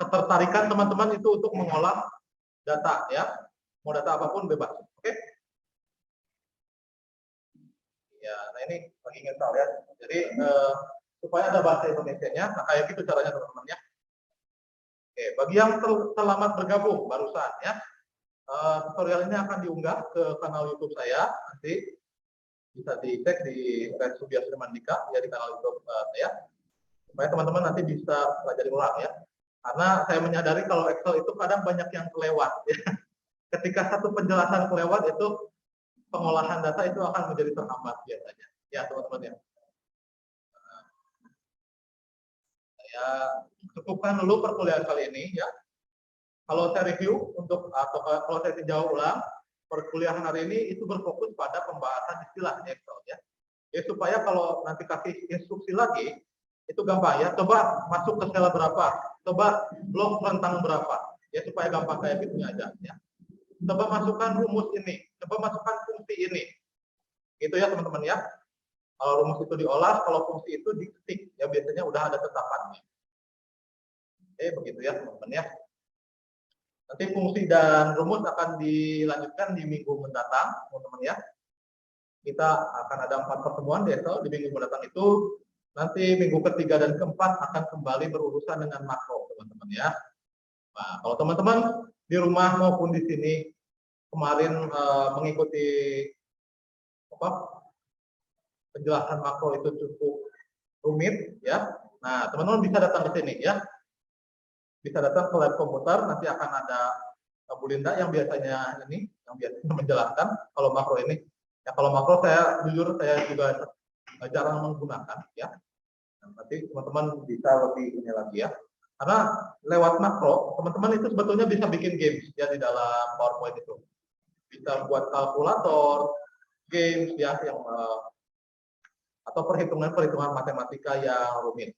ketertarikan teman-teman itu untuk mengolah data ya. Mau data apapun bebas, oke? Ya, nah ini lagi install ya. Jadi supaya ada bahasa Indonesianya, nah kayak gitu caranya teman-teman ya. Oke, bagi yang terlambat bergabung barusan ya, tutorial ini akan diunggah ke kanal YouTube saya. Nanti bisa dicek di Subias Mandika ya di kanal YouTube saya. Supaya teman-teman nanti bisa pelajari ulang ya. Karena saya menyadari kalau Excel itu kadang banyak yang kelewat ya. Ketika satu penjelasan kelewat itu pengolahan data itu akan menjadi terhambat biasanya. Ya teman-teman ya. Saya cukupkan dulu perkuliahan kali ini ya. Kalau saya review atau kalau saya tinjau ulang perkuliahan hari ini itu berfokus pada pembahasan istilah Excel ya. Ya supaya kalau nanti kasih instruksi lagi itu gampang ya. Coba masuk ke sel berapa, coba blok rentang berapa ya supaya gampang kayak gitu aja ya. Coba masukkan rumus ini, coba masukkan fungsi ini. Gitu ya teman-teman ya. Kalau rumus itu diolah, kalau fungsi itu diketik ya biasanya udah ada tetapannya. Oke, begitu ya teman-teman ya. Nanti fungsi dan rumus akan dilanjutkan di minggu mendatang, teman-teman ya. Kita akan ada 4 pertemuan di Excel di minggu mendatang itu. Nanti minggu ketiga dan keempat akan kembali berurusan dengan makro, teman-teman ya. Nah, kalau teman-teman di rumah maupun di sini kemarin mengikuti penjelasan makro itu cukup rumit ya. Nah, teman-teman bisa datang ke sini ya. Bisa datang ke lab komputer, nanti akan ada Bu Linda yang biasanya menjelaskan kalau makro ini. Ya kalau makro saya jujur saya juga jarang menggunakan ya. Nanti teman-teman bisa lebih ini lagi ya. Karena lewat makro, teman-teman itu sebetulnya bisa bikin games ya di dalam PowerPoint itu. Bisa buat kalkulator, games ya yang atau perhitungan matematika yang rumit.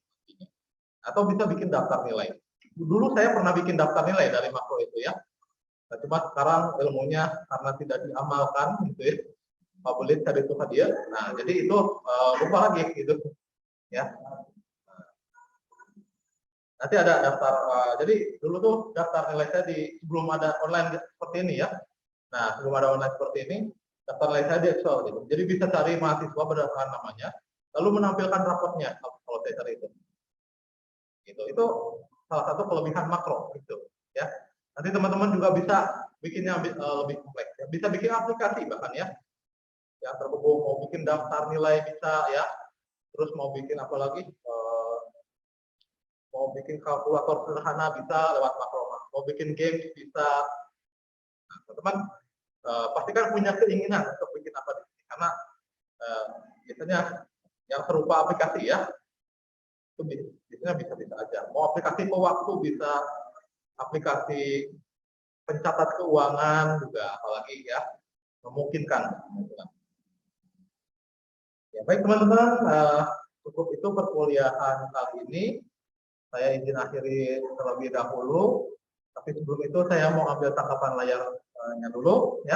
Atau bisa bikin daftar nilai. Dulu saya pernah bikin daftar nilai dari makro itu ya. Nah, cuma sekarang ilmunya karena tidak diamalkan gitu ya. Pak Belit tadi itu hadiah. Nah, jadi itu lupa lagi gitu ya. Nanti ada daftar jadi dulu tuh daftar nilai saya sebelum ada online seperti ini ya. Nah, sebelum ada online seperti ini, daftar nilai saya di Excel gitu. Jadi bisa cari mahasiswa berdasarkan namanya, lalu menampilkan raportnya kalau saya cari itu. Gitu. Itu salah satu kelebihan makro gitu ya. Nanti teman-teman juga bisa bikinnya lebih kompleks ya. Bisa bikin aplikasi bahkan ya. Ya terhubung mau bikin daftar nilai bisa ya. Terus mau bikin apa lagi? Mau bikin kalkulator sederhana bisa lewat makro. Mau bikin games bisa. Nah, teman-teman pasti kan punya keinginan untuk bikin apa di sini karena biasanya yang serupa aplikasi ya. Itu bisa Ya bisa-bisa aja. Mau aplikasi pewaktu bisa, aplikasi pencatat keuangan juga, apalagi ya memungkinkan. Ya, baik teman-teman, cukup itu perkuliahan kali ini. Saya izin akhiri terlebih dahulu. Tapi sebelum itu saya mau ambil tangkapan layarnya dulu, ya.